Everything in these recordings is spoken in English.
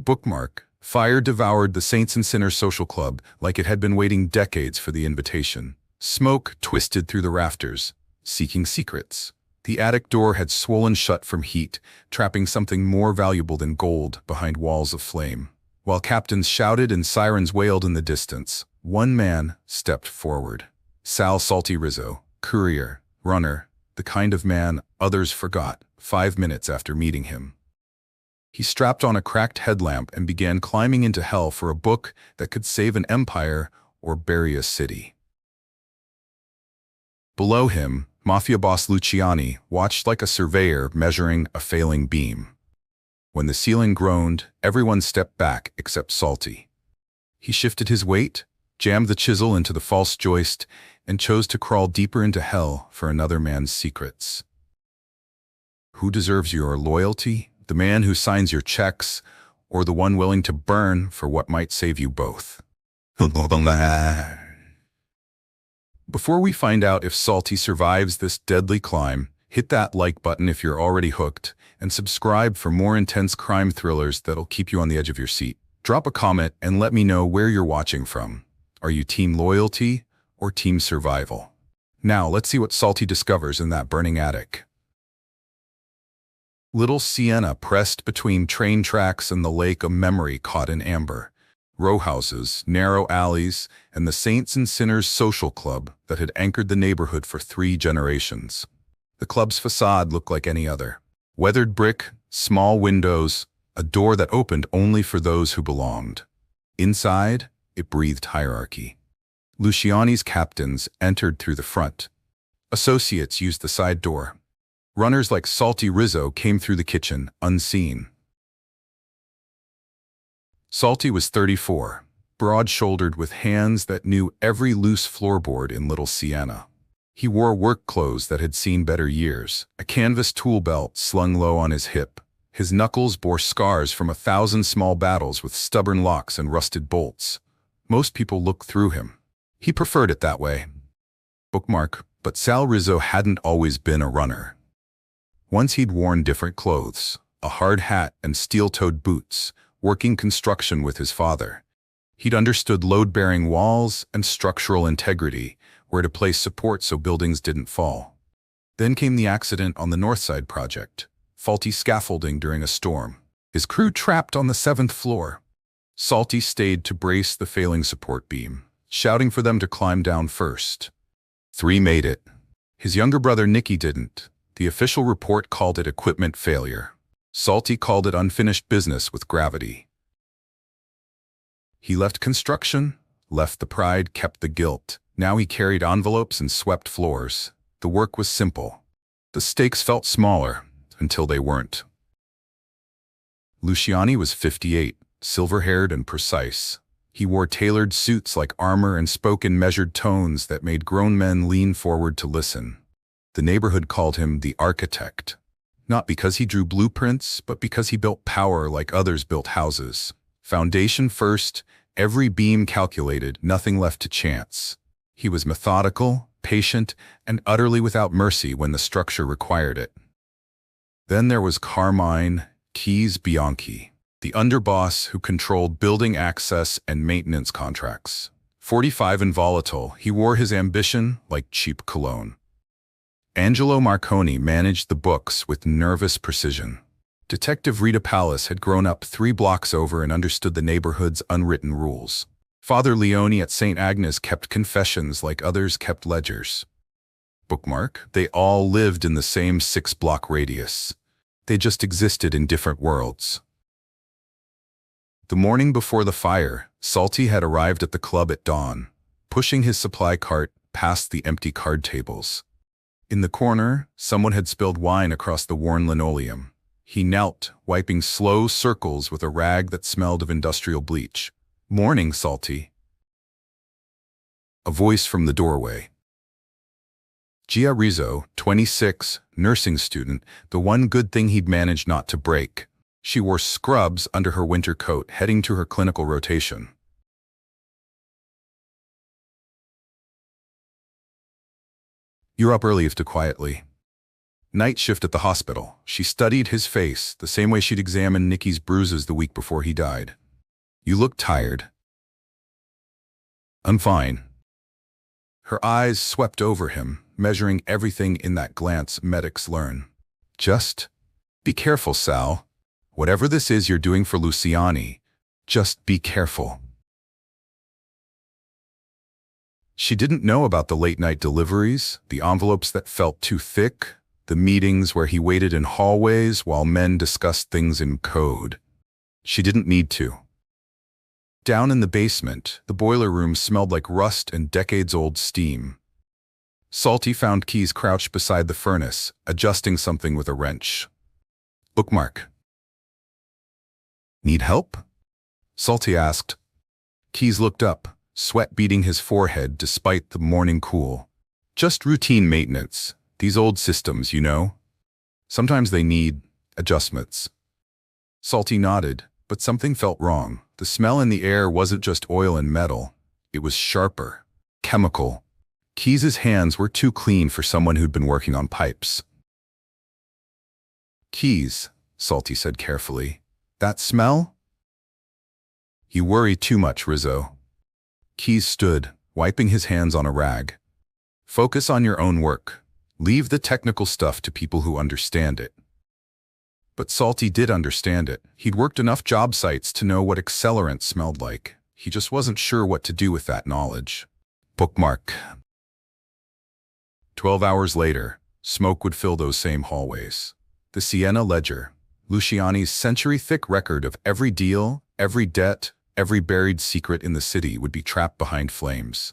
Bookmark. Fire devoured the Saints and Sinners Social Club like it had been waiting decades for the invitation. Smoke twisted through the rafters, seeking secrets. The attic door had swollen shut from heat, trapping something more valuable than gold behind walls of flame. While captains shouted and sirens wailed in the distance, one man stepped forward. Sal Salty Rizzo, courier, runner, the kind of man others forgot 5 minutes after meeting him. He strapped on a cracked headlamp and began climbing into hell for a book that could save an empire or bury a city. Below him, Mafia boss Luciani watched like a surveyor measuring a failing beam. When the ceiling groaned, everyone stepped back except Salty. He shifted his weight, jammed the chisel into the false joist, and chose to crawl deeper into hell for another man's secrets. Who deserves your loyalty? The man who signs your checks, or the one willing to burn for what might save you both? Before we find out if Salty survives this deadly climb, hit that like button if you're already hooked, and subscribe for more intense crime thrillers that'll keep you on the edge of your seat. Drop a comment and let me know where you're watching from. Are you team loyalty or team survival? Now let's see what Salty discovers in that burning attic. Little Sienna pressed between train tracks and the lake of memory caught in amber. Row houses, narrow alleys, and the Saints and Sinners Social Club that had anchored the neighborhood for 3 generations. The club's facade looked like any other. Weathered brick, small windows, a door that opened only for those who belonged. Inside, it breathed hierarchy. Luciani's captains entered through the front. Associates used the side door. Runners like Salty Rizzo came through the kitchen, unseen. Salty was 34, broad-shouldered with hands that knew every loose floorboard in Little Sienna. He wore work clothes that had seen better years, a canvas tool belt slung low on his hip. His knuckles bore scars from 1,000 small battles with stubborn locks and rusted bolts. Most people looked through him. He preferred it that way. Bookmark. But Sal Rizzo hadn't always been a runner. Once he'd worn different clothes, a hard hat and steel-toed boots, working construction with his father. He'd understood load-bearing walls and structural integrity, where to place support so buildings didn't fall. Then came the accident on the Northside project, faulty scaffolding during a storm. His crew trapped on the 7th floor. Salty stayed to brace the failing support beam, shouting for them to climb down first. 3 made it. His younger brother Nicky didn't. The official report called it equipment failure. Salty called it unfinished business with gravity. He left construction, left the pride, kept the guilt. Now he carried envelopes and swept floors. The work was simple. The stakes felt smaller, until they weren't. Luciani was 58, silver-haired and precise. He wore tailored suits like armor and spoke in measured tones that made grown men lean forward to listen. The neighborhood called him the architect. Not because he drew blueprints, but because he built power like others built houses. Foundation first, every beam calculated, nothing left to chance. He was methodical, patient, and utterly without mercy when the structure required it. Then there was Carmine Keys Bianchi, the underboss who controlled building access and maintenance contracts. 45 and volatile, he wore his ambition like cheap cologne. Angelo Marconi managed the books with nervous precision. Detective Rita Pallas had grown up 3 blocks over and understood the neighborhood's unwritten rules. Father Leone at St. Agnes kept confessions like others kept ledgers. Bookmark. They all lived in the same 6-block radius. They just existed in different worlds. The morning before the fire, Salty had arrived at the club at dawn, pushing his supply cart past the empty card tables. In the corner, someone had spilled wine across the worn linoleum. He knelt, wiping slow circles with a rag that smelled of industrial bleach. "Morning, Salty." A voice from the doorway. Gia Rizzo, 26, nursing student, the one good thing he'd managed not to break. She wore scrubs under her winter coat, heading to her clinical rotation. "You're up early," if to quietly. Night shift at the hospital. She studied his face, the same way she'd examined Nicky's bruises the week before he died. You look tired. I'm fine. Her eyes swept over him, measuring everything in that glance medics learn. Just be careful, Sal. Whatever this is you're doing for Luciani, just be careful. She didn't know about the late-night deliveries, the envelopes that felt too thick, the meetings where he waited in hallways while men discussed things in code. She didn't need to. Down in the basement, the boiler room smelled like rust and decades-old steam. Salty found Keys crouched beside the furnace, adjusting something with a wrench. Bookmark. Need help? Salty asked. Keys looked up, sweat beading his forehead despite the morning cool. Just routine maintenance. These old systems, you know. Sometimes they need adjustments. Salty nodded, but something felt wrong. The smell in the air wasn't just oil and metal. It was sharper, chemical. Keys's hands were too clean for someone who'd been working on pipes. Keys, Salty said carefully. That smell? You worry too much, Rizzo. Keys stood, wiping his hands on a rag. Focus on your own work. Leave the technical stuff to people who understand it. But Salty did understand it. He'd worked enough job sites to know what accelerant smelled like. He just wasn't sure what to do with that knowledge. Bookmark. 12 hours later, smoke would fill those same hallways. The Siena Ledger, Luciani's century-thick record of every deal, every debt, every buried secret in the city would be trapped behind flames.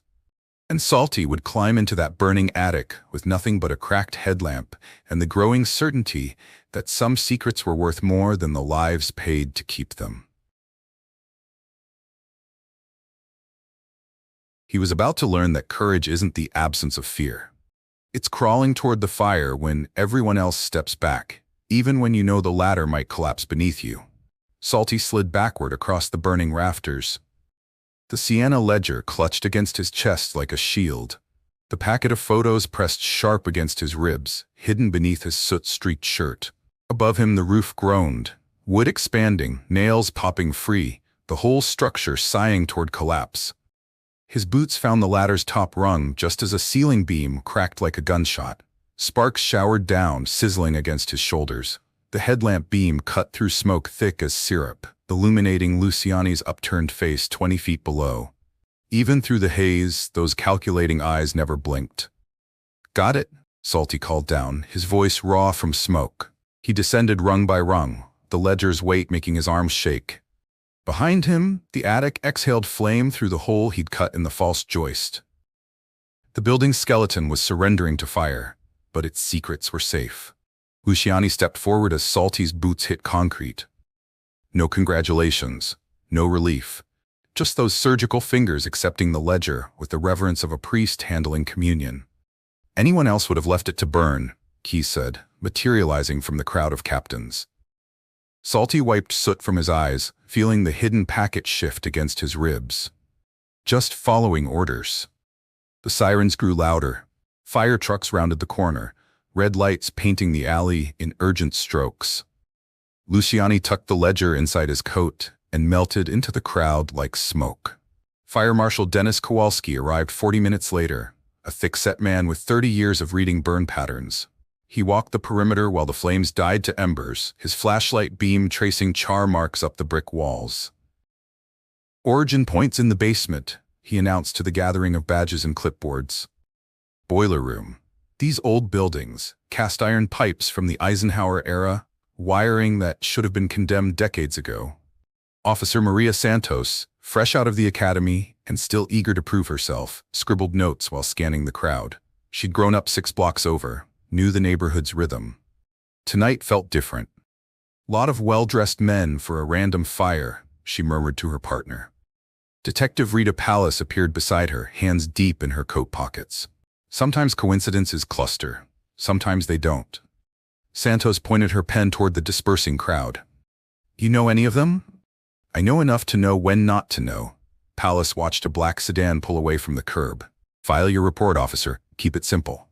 And Salty would climb into that burning attic with nothing but a cracked headlamp and the growing certainty that some secrets were worth more than the lives paid to keep them. He was about to learn that courage isn't the absence of fear. It's crawling toward the fire when everyone else steps back, even when you know the ladder might collapse beneath you. Salty slid backward across the burning rafters. The Siena Ledger clutched against his chest like a shield. The packet of photos pressed sharp against his ribs, hidden beneath his soot-streaked shirt. Above him the roof groaned, wood expanding, nails popping free, the whole structure sighing toward collapse. His boots found the ladder's top rung just as a ceiling beam cracked like a gunshot. Sparks showered down, sizzling against his shoulders. The headlamp beam cut through smoke thick as syrup, illuminating Luciani's upturned face 20 feet below. Even through the haze, those calculating eyes never blinked. Got it? Salty called down, his voice raw from smoke. He descended rung by rung, the ledger's weight making his arms shake. Behind him, the attic exhaled flame through the hole he'd cut in the false joist. The building's skeleton was surrendering to fire, but its secrets were safe. Luciani stepped forward as Salty's boots hit concrete. No congratulations, no relief. Just those surgical fingers accepting the ledger with the reverence of a priest handling communion. Anyone else would have left it to burn, Keys said, materializing from the crowd of captains. Salty wiped soot from his eyes, feeling the hidden packet shift against his ribs. Just following orders. The sirens grew louder. Fire trucks rounded the corner, red lights painting the alley in urgent strokes. Luciani tucked the ledger inside his coat and melted into the crowd like smoke. Fire Marshal Dennis Kowalski arrived 40 minutes later, a thick-set man with 30 years of reading burn patterns. He walked the perimeter while the flames died to embers, his flashlight beam tracing char marks up the brick walls. Origin points in the basement, he announced to the gathering of badges and clipboards. Boiler room. These old buildings, cast iron pipes from the Eisenhower era, wiring that should have been condemned decades ago. Officer Maria Santos, fresh out of the academy and still eager to prove herself, scribbled notes while scanning the crowd. She'd grown up 6 blocks over, knew the neighborhood's rhythm. Tonight felt different. Lot of well-dressed men for a random fire, she murmured to her partner. Detective Rita Pallas appeared beside her, hands deep in her coat pockets. Sometimes coincidences cluster, sometimes they don't. Santos pointed her pen toward the dispersing crowd. You know any of them? I know enough to know when not to know. Pallas watched a black sedan pull away from the curb. File your report, officer. Keep it simple.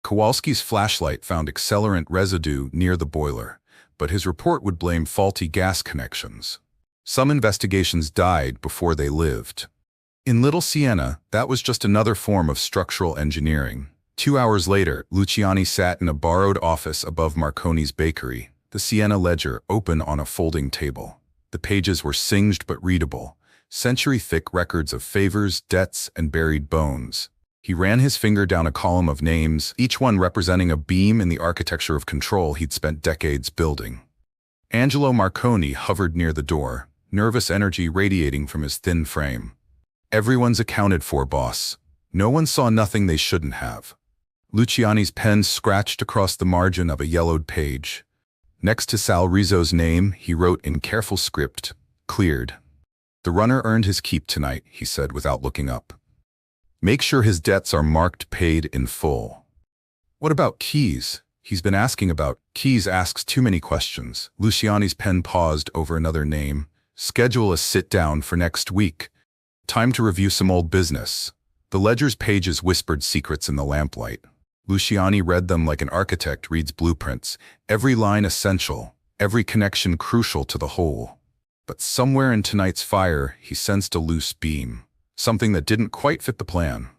Kowalski's flashlight found accelerant residue near the boiler, but his report would blame faulty gas connections. Some investigations died before they lived. In Little Siena, that was just another form of structural engineering. 2 hours later, Luciani sat in a borrowed office above Marconi's bakery, the Siena ledger open on a folding table. The pages were singed but readable, century-thick records of favors, debts, and buried bones. He ran his finger down a column of names, each one representing a beam in the architecture of control he'd spent decades building. Angelo Marconi hovered near the door, nervous energy radiating from his thin frame. Everyone's accounted for, boss. No one saw nothing they shouldn't have. Luciani's pen scratched across the margin of a yellowed page. Next to Sal Rizzo's name, he wrote in careful script, "Cleared." "The runner earned his keep tonight," he said without looking up. "Make sure his debts are marked paid in full." "What about Keys?" "He's been asking about." "Keys asks too many questions." Luciani's pen paused over another name. "Schedule a sit-down for next week. Time to review some old business." The ledger's pages whispered secrets in the lamplight. Luciani read them like an architect reads blueprints, every line essential, every connection crucial to the whole. But somewhere in tonight's fire, he sensed a loose beam, something that didn't quite fit the plan.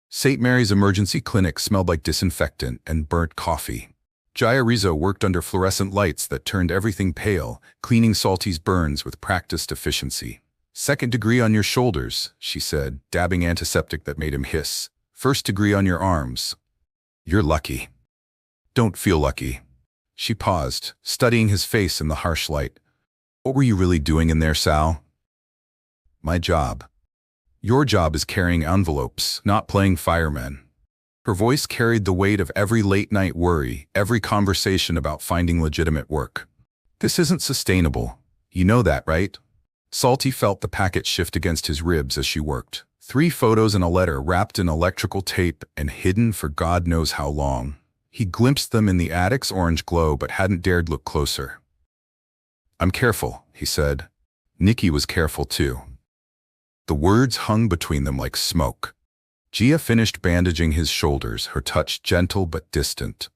St. Mary's emergency clinic smelled like disinfectant and burnt coffee. Jaya Rizzo worked under fluorescent lights that turned everything pale, cleaning Salty's burns with practiced efficiency. "Second degree on your shoulders," she said, dabbing antiseptic that made him hiss. "First degree on your arms." "You're lucky." "Don't feel lucky." She paused, studying his face in the harsh light. "What were you really doing in there, Sal?" "My job." "Your job is carrying envelopes, not playing firemen." Her voice carried the weight of every late-night worry, every conversation about finding legitimate work. "This isn't sustainable. You know that, right?" Salty felt the packet shift against his ribs as she worked. 3 photos and a letter wrapped in electrical tape and hidden for God knows how long. He glimpsed them in the attic's orange glow but hadn't dared look closer. "I'm careful," he said. Nikki was careful too. The words hung between them like smoke. Gia finished bandaging his shoulders, her touch gentle but distant.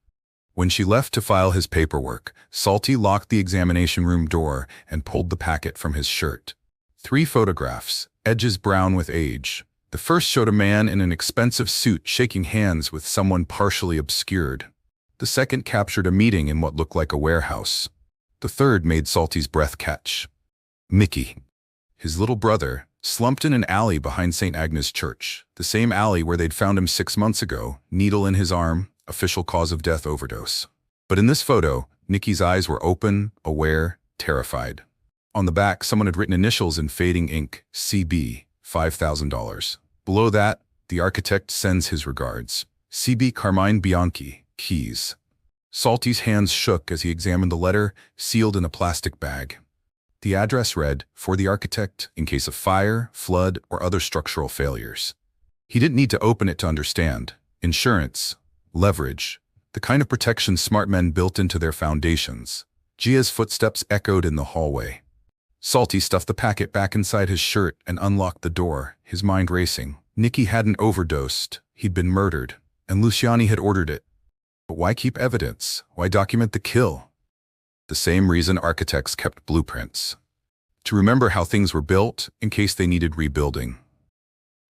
When she left to file his paperwork, Salty locked the examination room door and pulled the packet from his shirt. 3 photographs, edges brown with age. The first showed a man in an expensive suit shaking hands with someone partially obscured. The second captured a meeting in what looked like a warehouse. The third made Salty's breath catch. Mickey, his little brother, slumped in an alley behind St. Agnes Church, the same alley where they'd found him 6 months ago, needle in his arm, official cause of death overdose. But in this photo, Nikki's eyes were open, aware, terrified. On the back, someone had written initials in fading ink, CB, $5,000. Below that, the architect sends his regards. CB Carmine Bianchi, Keys. Salty's hands shook as he examined the letter, sealed in a plastic bag. The address read, "For the architect, in case of fire, flood, or other structural failures." He didn't need to open it to understand. Insurance, leverage, the kind of protection smart men built into their foundations. Gia's footsteps echoed in the hallway. Salty stuffed the packet back inside his shirt and unlocked the door, his mind racing. Nikki hadn't overdosed, he'd been murdered, and Luciani had ordered it. But why keep evidence? Why document the kill? The same reason architects kept blueprints. To remember how things were built in case they needed rebuilding.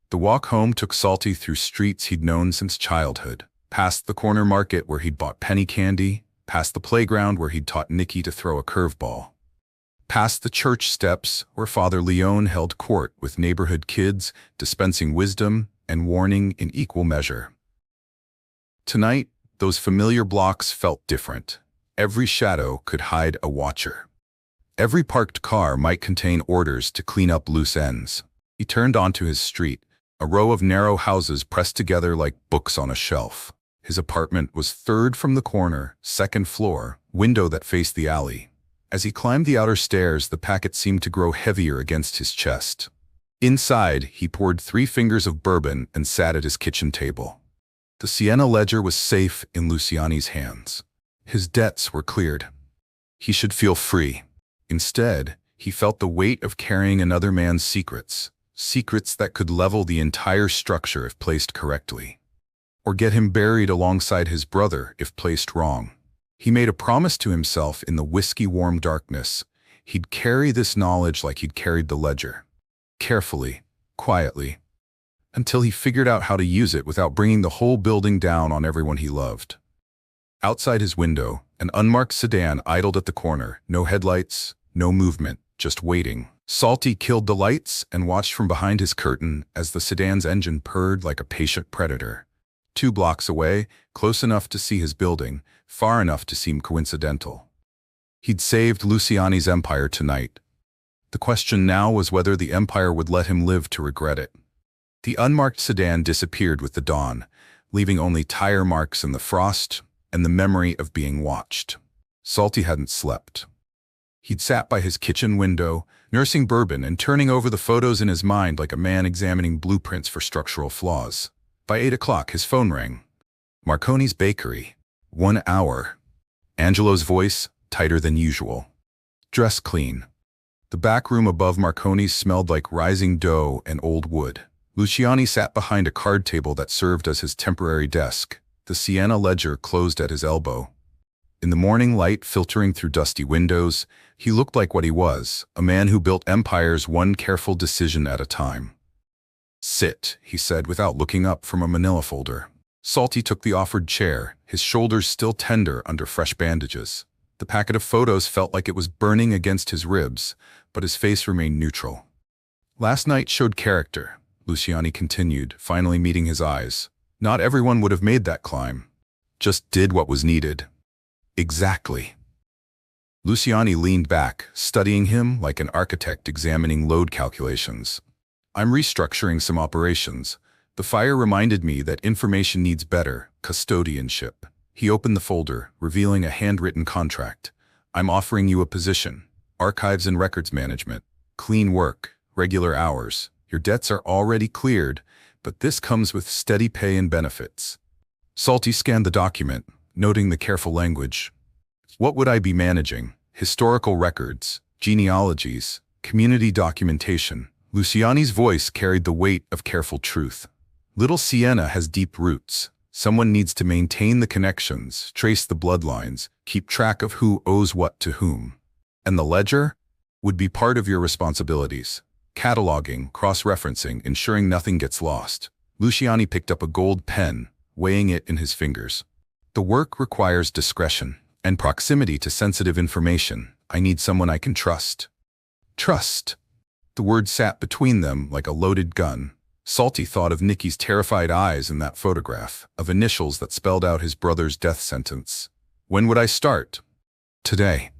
The walk home took Salty through streets he'd known since childhood, past the corner market where he'd bought penny candy, past the playground where he'd taught Nikki to throw a curveball, past the church steps where Father Leone held court with neighborhood kids, dispensing wisdom and warning in equal measure. Tonight, those familiar blocks felt different. Every shadow could hide a watcher. Every parked car might contain orders to clean up loose ends. He turned onto his street, a row of narrow houses pressed together like books on a shelf. His apartment was third from the corner, second floor, window that faced the alley. As he climbed the outer stairs, the packet seemed to grow heavier against his chest. Inside, he poured 3 fingers of bourbon and sat at his kitchen table. The Siena ledger was safe in Luciani's hands. His debts were cleared. He should feel free. Instead, he felt the weight of carrying another man's secrets, secrets that could level the entire structure if placed correctly. or get him buried alongside his brother if placed wrong. He made a promise to himself in the whiskey-warm darkness. He'd carry this knowledge like he'd carried the ledger. Carefully, quietly, until he figured out how to use it without bringing the whole building down on everyone he loved. Outside his window, an unmarked sedan idled at the corner. No headlights, no movement, just waiting. Salty killed the lights and watched from behind his curtain as the sedan's engine purred like a patient predator. 2 blocks away, close enough to see his building, far enough to seem coincidental. He'd saved Luciani's empire tonight. The question now was whether the empire would let him live to regret it. The unmarked sedan disappeared with the dawn, leaving only tire marks in the frost and the memory of being watched. Salty hadn't slept. He'd sat by his kitchen window, nursing bourbon and turning over the photos in his mind like a man examining blueprints for structural flaws. By 8 o'clock, his phone rang. Marconi's bakery. 1 hour. Angelo's voice, tighter than usual. Dress clean. The back room above Marconi's smelled like rising dough and old wood. Luciani sat behind a card table that served as his temporary desk, the Siena ledger closed at his elbow. In the morning light filtering through dusty windows, he looked like what he was, a man who built empires one careful decision at a time. "Sit," he said without looking up from a manila folder. Salty took the offered chair, his shoulders still tender under fresh bandages. The packet of photos felt like it was burning against his ribs, but his face remained neutral. "Last night showed character," Luciani continued, finally meeting his eyes. "Not everyone would have made that climb. Just did what was needed." "Exactly." Luciani leaned back, studying him like an architect examining load calculations. "I'm restructuring some operations. The fire reminded me that information needs better custodianship." He opened the folder, revealing a handwritten contract. "I'm offering you a position. Archives and records management. Clean work, regular hours. Your debts are already cleared, but this comes with steady pay and benefits." Salty scanned the document, noting the careful language. What would I be managing? Historical records, genealogies, community documentation. Luciani's voice carried the weight of careful truth. Little Siena has deep roots. Someone needs to maintain the connections, trace the bloodlines, keep track of who owes what to whom. And the ledger would be part of your responsibilities. Cataloging, cross-referencing, ensuring nothing gets lost. Luciani picked up a gold pen, weighing it in his fingers. "The work requires discretion and proximity to sensitive information. I need someone I can trust." Trust. The word sat between them like a loaded gun. Salty thought of Nikki's terrified eyes in that photograph, of initials that spelled out his brother's death sentence. "When would I start?" "Today."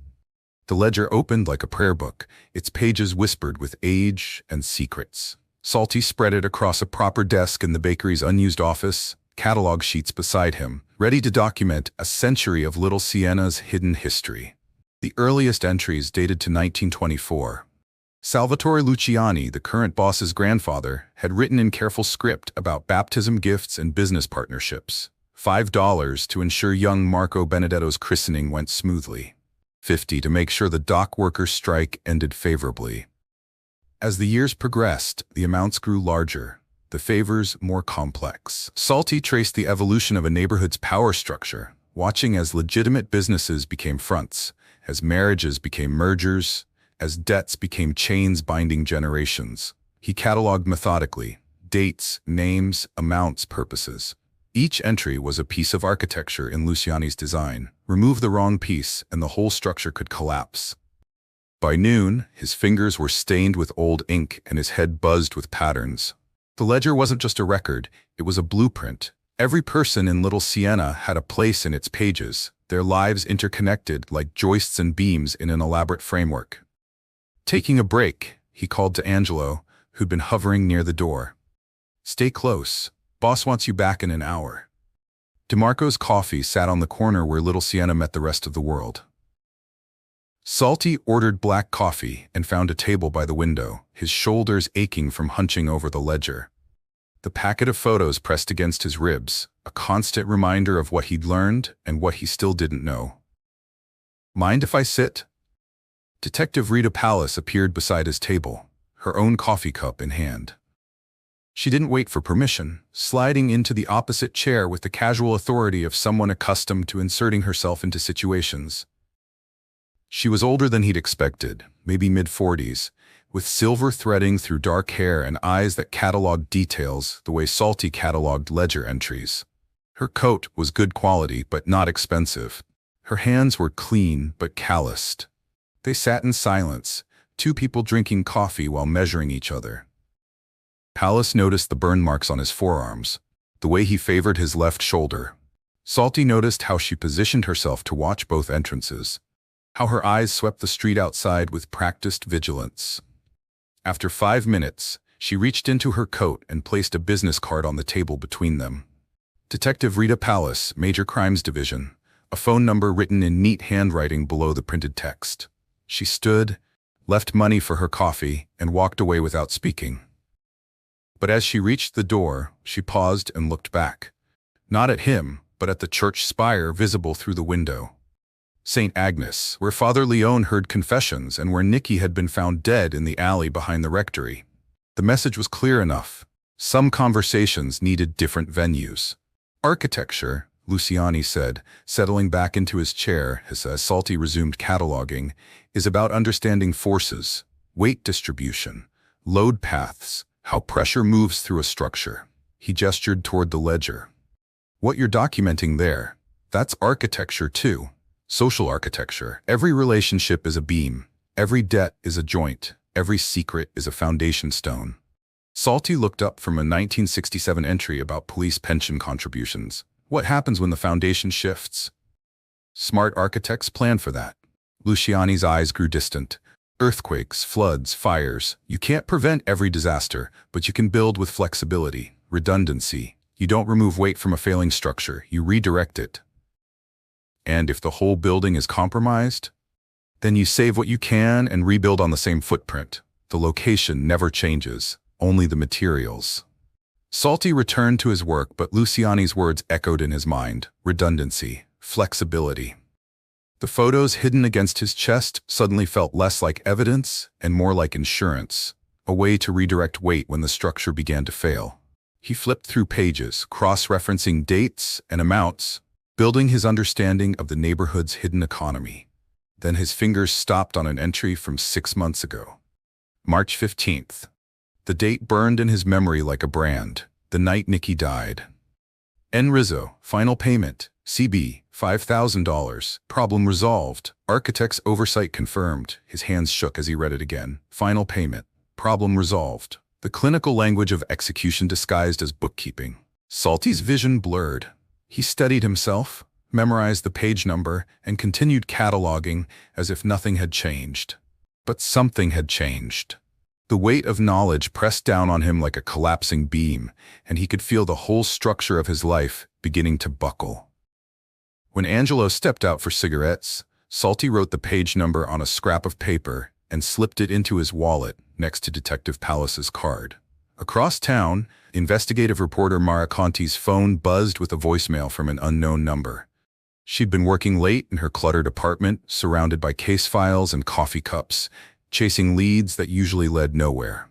The ledger opened like a prayer book, its pages whispered with age and secrets. Salty spread it across a proper desk in the bakery's unused office, catalog sheets beside him, ready to document a century of Little Siena's hidden history. The earliest entries dated to 1924. Salvatore Luciani, the current boss's grandfather, had written in careful script about baptism gifts and business partnerships. $5 to ensure young Marco Benedetto's christening went smoothly. $50 to make sure the dock workers' strike ended favorably. As the years progressed, the amounts grew larger, the favors more complex. Salty traced the evolution of a neighborhood's power structure, watching as legitimate businesses became fronts, as marriages became mergers, as debts became chains binding generations. He cataloged methodically, dates, names, amounts, purposes. Each entry was a piece of architecture in Luciani's design. Remove the wrong piece and the whole structure could collapse. By noon, his fingers were stained with old ink and his head buzzed with patterns. The ledger wasn't just a record, it was a blueprint. Every person in Little Siena had a place in its pages, their lives interconnected like joists and beams in an elaborate framework. Taking a break, he called to Angelo, who'd been hovering near the door. "Stay close. Boss wants you back in an hour." DeMarco's coffee sat on the corner where Little Siena met the rest of the world. Salty ordered black coffee and found a table by the window, his shoulders aching from hunching over the ledger. The packet of photos pressed against his ribs, a constant reminder of what he'd learned and what he still didn't know. "Mind if I sit?" Detective Rita Pallas appeared beside his table, her own coffee cup in hand. She didn't wait for permission, sliding into the opposite chair with the casual authority of someone accustomed to inserting herself into situations. She was older than he'd expected, maybe mid-40s, with silver threading through dark hair and eyes that cataloged details the way Salty cataloged ledger entries. Her coat was good quality but not expensive. Her hands were clean but calloused. They sat in silence, two people drinking coffee while measuring each other. Pallas noticed the burn marks on his forearms, the way he favored his left shoulder. Salty noticed how she positioned herself to watch both entrances, how her eyes swept the street outside with practiced vigilance. After 5 minutes, she reached into her coat and placed a business card on the table between them. Detective Rita Pallas, Major Crimes Division, a phone number written in neat handwriting below the printed text. She stood, left money for her coffee, and walked away without speaking. But as she reached the door, she paused and looked back. Not at him, but at the church spire visible through the window. St. Agnes, where Father Leone heard confessions and where Nicky had been found dead in the alley behind the rectory. The message was clear enough. Some conversations needed different venues. Architecture, Luciani said, settling back into his chair as Salty resumed cataloging, is about understanding forces, weight distribution, load paths, how pressure moves through a structure. He gestured toward the ledger. What you're documenting there, that's architecture too. Social architecture. Every relationship is a beam. Every debt is a joint. Every secret is a foundation stone. Salty looked up from a 1967 entry about police pension contributions. What happens when the foundation shifts? Smart architects plan for that. Luciani's eyes grew distant. Earthquakes, floods, fires. You can't prevent every disaster, but you can build with flexibility, redundancy. You don't remove weight from a failing structure, you redirect it. And if the whole building is compromised, then you save what you can and rebuild on the same footprint. The location never changes, only the materials. Salty returned to his work, but Luciani's words echoed in his mind. Redundancy, flexibility. The photos hidden against his chest suddenly felt less like evidence and more like insurance, a way to redirect weight when the structure began to fail. He flipped through pages, cross-referencing dates and amounts, building his understanding of the neighborhood's hidden economy. Then his fingers stopped on an entry from 6 months ago. March 15th. The date burned in his memory like a brand, the night Nicky died. N. Rizzo, final payment, CB, $5,000, problem resolved, architect's oversight confirmed. His hands shook as he read it again. Final payment, problem resolved. The clinical language of execution disguised as bookkeeping. Salty's vision blurred. He steadied himself, memorized the page number, and continued cataloging as if nothing had changed. But something had changed. The weight of knowledge pressed down on him like a collapsing beam, and he could feel the whole structure of his life beginning to buckle. When Angelo stepped out for cigarettes, Salty wrote the page number on a scrap of paper and slipped it into his wallet next to Detective Pallas's card. Across town, investigative reporter Mara Conti's phone buzzed with a voicemail from an unknown number. She'd been working late in her cluttered apartment, surrounded by case files and coffee cups, chasing leads that usually led nowhere.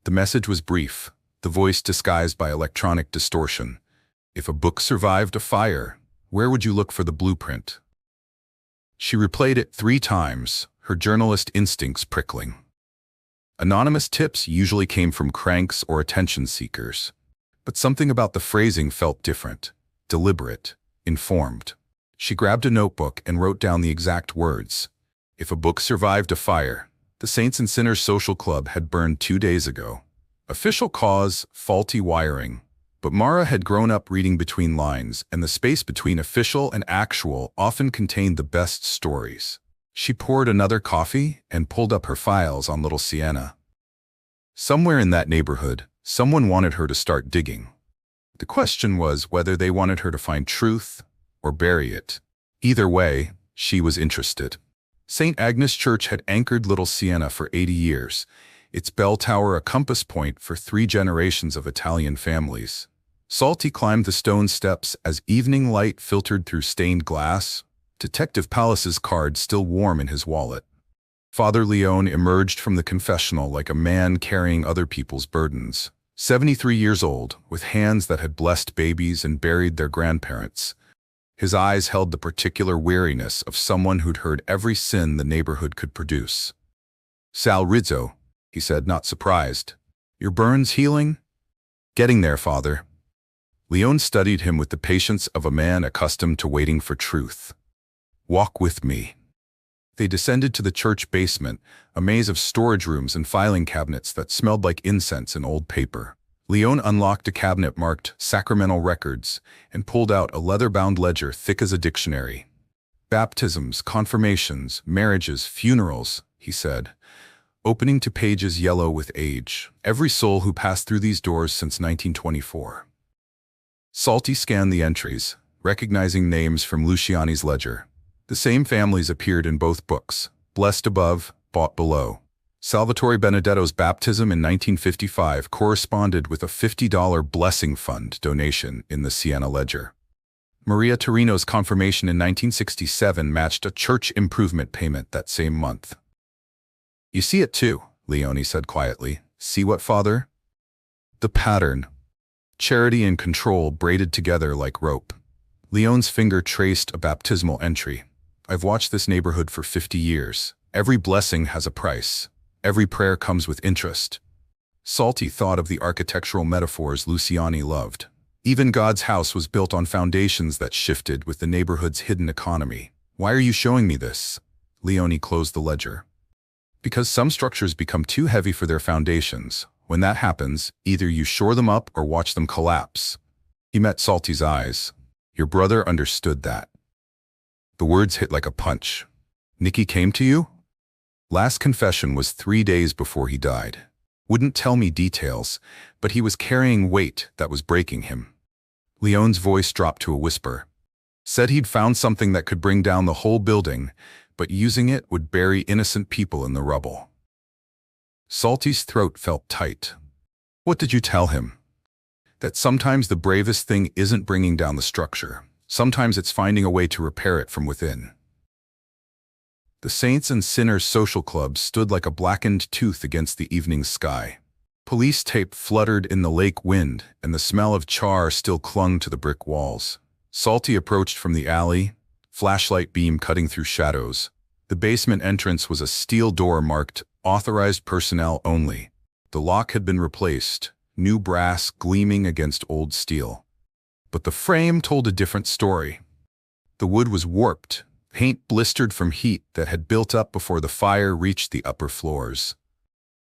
The message was brief, the voice disguised by electronic distortion. If a book survived a fire, where would you look for the blueprint? She replayed it 3 times, her journalist instincts prickling. Anonymous tips usually came from cranks or attention seekers, but something about the phrasing felt different, deliberate, informed. She grabbed a notebook and wrote down the exact words. If a book survived a fire, the Saints and Sinners Social Club had burned 2 days ago. Official cause, faulty wiring. But Mara had grown up reading between lines, and the space between official and actual often contained the best stories. She poured another coffee and pulled up her files on Little Sienna. Somewhere in that neighborhood, someone wanted her to start digging. The question was whether they wanted her to find truth or bury it. Either way, she was interested. St. Agnes Church had anchored Little Sienna for 80 years, its bell tower a compass point for 3 generations of Italian families. Salty climbed the stone steps as evening light filtered through stained glass, Detective Pallas's card still warm in his wallet. Father Leone emerged from the confessional like a man carrying other people's burdens. 73 years old, with hands that had blessed babies and buried their grandparents. His eyes held the particular weariness of someone who'd heard every sin the neighborhood could produce. "Sal Rizzo," he said, not surprised. "Your burns healing?" "Getting there, Father." Leone studied him with the patience of a man accustomed to waiting for truth. "Walk with me." They descended to the church basement, a maze of storage rooms and filing cabinets that smelled like incense and old paper. Leone unlocked a cabinet marked Sacramental Records and pulled out a leather-bound ledger thick as a dictionary. "Baptisms, confirmations, marriages, funerals," he said, opening to pages yellow with age. "Every soul who passed through these doors since 1924. Salty scanned the entries, recognizing names from Luciani's ledger. The same families appeared in both books, blessed above, bought below. Salvatore Benedetto's baptism in 1955 corresponded with a $50 blessing fund donation in the Siena ledger. Maria Torino's confirmation in 1967 matched a church improvement payment that same month. "You see it too," Leone said quietly. "See what, Father?" The pattern. Charity and control braided together like rope. Leone's finger traced a baptismal entry. "I've watched this neighborhood for 50 years. Every blessing has a price. Every prayer comes with interest." Salty thought of the architectural metaphors Luciani loved. Even God's house was built on foundations that shifted with the neighborhood's hidden economy. "Why are you showing me this?" Leone closed the ledger. "Because some structures become too heavy for their foundations. When that happens, either you shore them up or watch them collapse." He met Salty's eyes. "Your brother understood that." The words hit like a punch. "Nicky came to you?" Last confession was 3 days before he died. Wouldn't tell me details, but he was carrying weight that was breaking him. Leone's voice dropped to a whisper. "Said he'd found something that could bring down the whole building, but using it would bury innocent people in the rubble." Salty's throat felt tight. "What did you tell him?" "That sometimes the bravest thing isn't bringing down the structure. Sometimes it's finding a way to repair it from within." The Saints and Sinners Social Club stood like a blackened tooth against the evening sky. Police tape fluttered in the lake wind, and the smell of char still clung to the brick walls. Salty approached from the alley, flashlight beam cutting through shadows. The basement entrance was a steel door marked "Authorized Personnel Only." The lock had been replaced, new brass gleaming against old steel. But the frame told a different story. The wood was warped, paint blistered from heat that had built up before the fire reached the upper floors.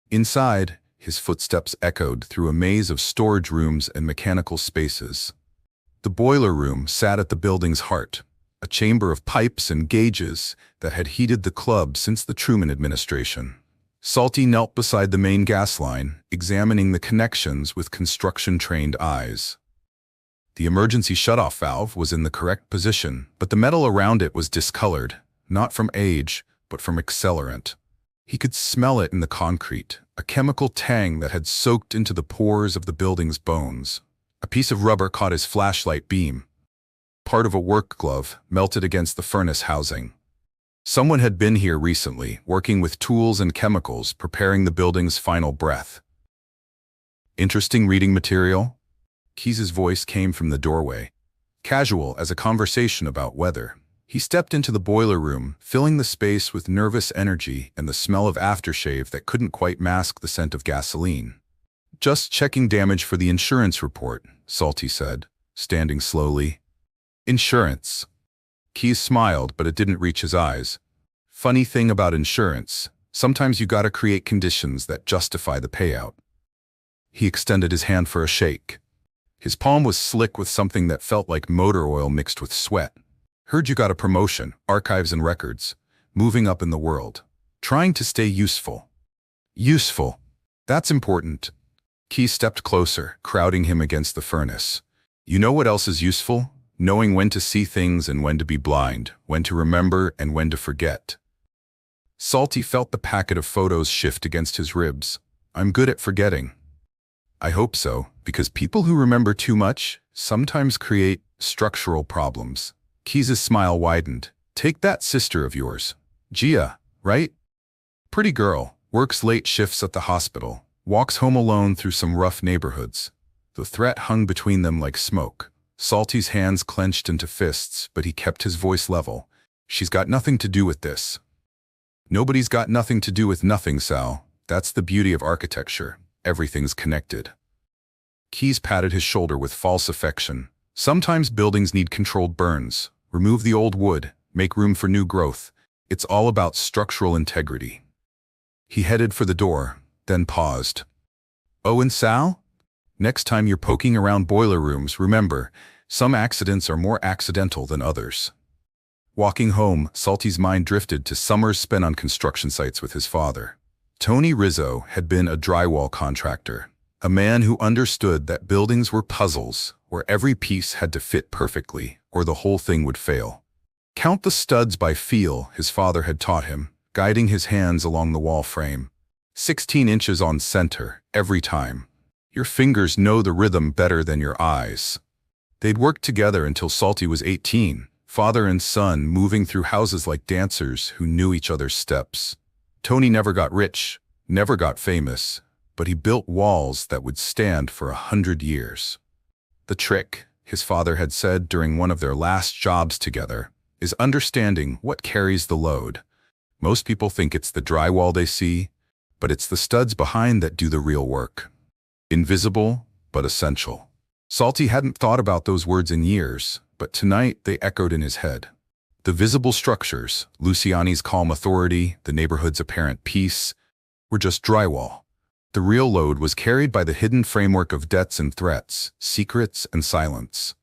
Inside, his footsteps echoed through a maze of storage rooms and mechanical spaces. The boiler room sat at the building's heart, a chamber of pipes and gauges that had heated the club since the Truman administration. Salty knelt beside the main gas line, examining the connections with construction-trained eyes. The emergency shutoff valve was in the correct position, but the metal around it was discolored, not from age, but from accelerant. He could smell it in the concrete, a chemical tang that had soaked into the pores of the building's bones. A piece of rubber caught his flashlight beam. Part of a work glove melted against the furnace housing. Someone had been here recently, working with tools and chemicals, preparing the building's final breath. "Interesting reading material?" Keyes' voice came from the doorway, casual as a conversation about weather. He stepped into the boiler room, filling the space with nervous energy and the smell of aftershave that couldn't quite mask the scent of gasoline. "Just checking damage for the insurance report," Salty said, standing slowly. "Insurance." Keyes smiled, but it didn't reach his eyes. "Funny thing about insurance, sometimes you gotta create conditions that justify the payout." He extended his hand for a shake. His palm was slick with something that felt like motor oil mixed with sweat. "Heard you got a promotion, archives and records, moving up in the world, trying to stay useful." "Useful. That's important." Keyes stepped closer, crowding him against the furnace. "You know what else is useful? Knowing when to see things and when to be blind, when to remember and when to forget." Salty felt the packet of photos shift against his ribs. "I'm good at forgetting." "I hope so, because people who remember too much sometimes create structural problems." Keyes' smile widened. "Take that sister of yours. Gia, right? Pretty girl, works late shifts at the hospital. walks home alone through some rough neighborhoods. The threat hung between them like smoke. Salty's hands clenched into fists, but he kept his voice level. She's got nothing to do with this. Nobody's got nothing to do with nothing, Sal. That's the beauty of architecture. Everything's connected. Keyes patted his shoulder with false affection. Sometimes buildings need controlled burns. Remove the old wood, make room for new growth. It's all about structural integrity. He headed for the door, then paused. Oh, and Sal? Next time you're poking around boiler rooms, remember, some accidents are more accidental than others. Walking home, Salty's mind drifted to summers spent on construction sites with his father. Tony Rizzo had been a drywall contractor, a man who understood that buildings were puzzles where every piece had to fit perfectly or the whole thing would fail. Count the studs by feel, his father had taught him, guiding his hands along the wall frame. 16 inches on center, every time. Your fingers know the rhythm better than your eyes. They'd worked together until Salty was 18, father and son moving through houses like dancers who knew each other's steps. Tony never got rich, never got famous, but he built walls that would stand for 100 years. The trick, his father had said during one of their last jobs together, is understanding what carries the load. Most people think it's the drywall they see, but it's the studs behind that do the real work. Invisible, but essential. Salty hadn't thought about those words in years, but tonight they echoed in his head. The visible structures, Luciani's calm authority, the neighborhood's apparent peace, were just drywall. The real load was carried by the hidden framework of debts and threats, secrets and silence.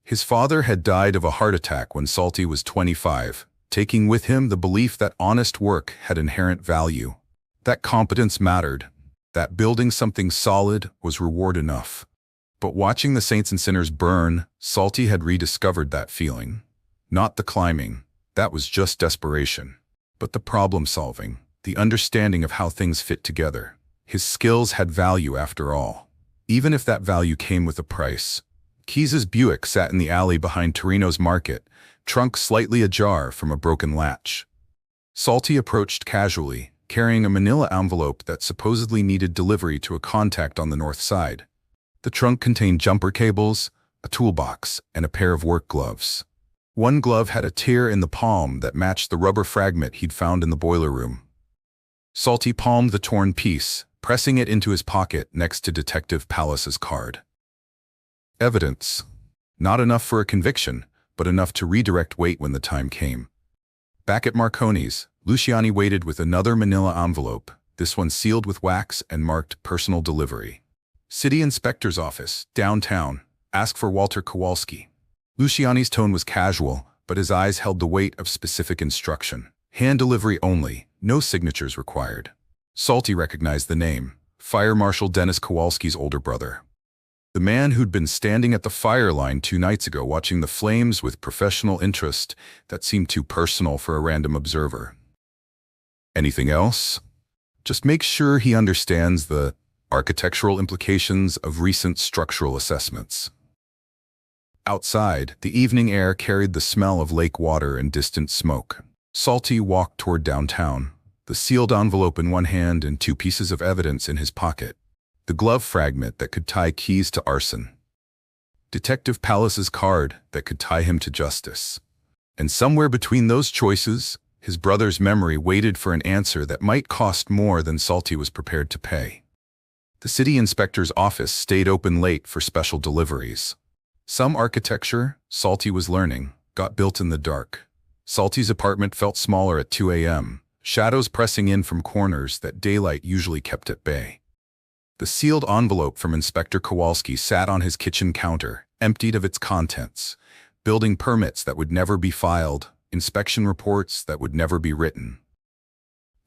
His father had died of a heart attack when Salty was 25, taking with him the belief that honest work had inherent value, that competence mattered, that building something solid was reward enough. But watching the saints and sinners burn, Salty had rediscovered that feeling. Not the climbing, that was just desperation, but the problem-solving, the understanding of how things fit together. His skills had value after all, even if that value came with a price. Keyes's Buick sat in the alley behind Torino's Market, trunk slightly ajar from a broken latch. Salty approached casually, carrying a manila envelope that supposedly needed delivery to a contact on the north side. The trunk contained jumper cables, a toolbox, and a pair of work gloves. One glove had a tear in the palm that matched the rubber fragment he'd found in the boiler room. Salty palmed the torn piece, pressing it into his pocket next to Detective Palace's card. Evidence. Not enough for a conviction, but enough to redirect weight when the time came. Back at Marconi's, Luciani waited with another manila envelope, this one sealed with wax and marked personal delivery. City Inspector's Office, downtown. Ask for Walter Kowalski. Luciani's tone was casual, but his eyes held the weight of specific instruction. Hand delivery only, no signatures required. Salty recognized the name, Fire Marshal Dennis Kowalski's older brother. The man who'd been standing at the fire line 2 nights ago watching the flames with professional interest that seemed too personal for a random observer. Anything else? Just make sure he understands the architectural implications of recent structural assessments. Outside, the evening air carried the smell of lake water and distant smoke. Salty walked toward downtown, the sealed envelope in one hand and 2 pieces of evidence in his pocket. The glove fragment that could tie Keyes to arson. Detective Palace's card that could tie him to justice. And somewhere between those choices, his brother's memory waited for an answer that might cost more than Salty was prepared to pay. The city inspector's office stayed open late for special deliveries. Some architecture, Salty was learning, got built in the dark. Salty's apartment felt smaller at 2 a.m., shadows pressing in from corners that daylight usually kept at bay. The sealed envelope from Inspector Kowalski sat on his kitchen counter, emptied of its contents, building permits that would never be filed, inspection reports that would never be written.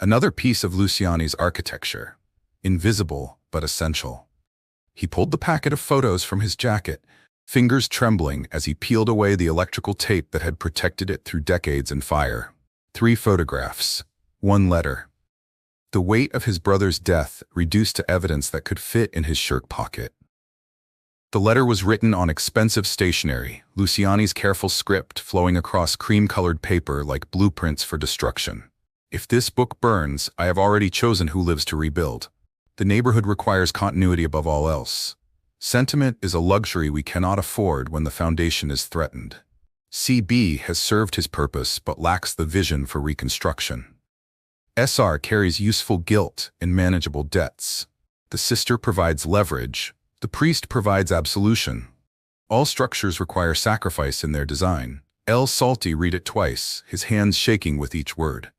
Another piece of Luciani's architecture, invisible but essential. He pulled the packet of photos from his jacket, fingers trembling as he peeled away the electrical tape that had protected it through decades and fire. 3 photographs, 1 letter. The weight of his brother's death reduced to evidence that could fit in his shirt pocket. The letter was written on expensive stationery, Luciani's careful script flowing across cream-colored paper like blueprints for destruction. If this book burns, I have already chosen who lives to rebuild. The neighborhood requires continuity above all else. Sentiment is a luxury we cannot afford when the foundation is threatened. CB has served his purpose but lacks the vision for reconstruction. SR carries useful guilt and manageable debts. The sister provides leverage. The priest provides absolution. All structures require sacrifice in their design. El Salty read it twice, his hands shaking with each word.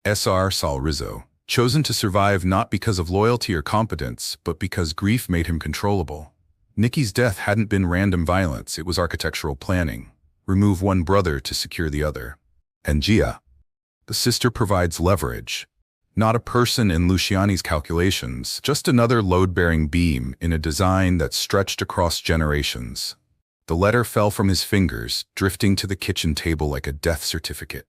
SR Sal Rizzo, chosen to survive not because of loyalty or competence, but because grief made him controllable. Nikki's death hadn't been random violence, it was architectural planning. Remove one brother to secure the other. And Gia. The sister provides leverage. Not a person in Luciani's calculations, just another load-bearing beam in a design that stretched across generations. The letter fell from his fingers, drifting to the kitchen table like a death certificate.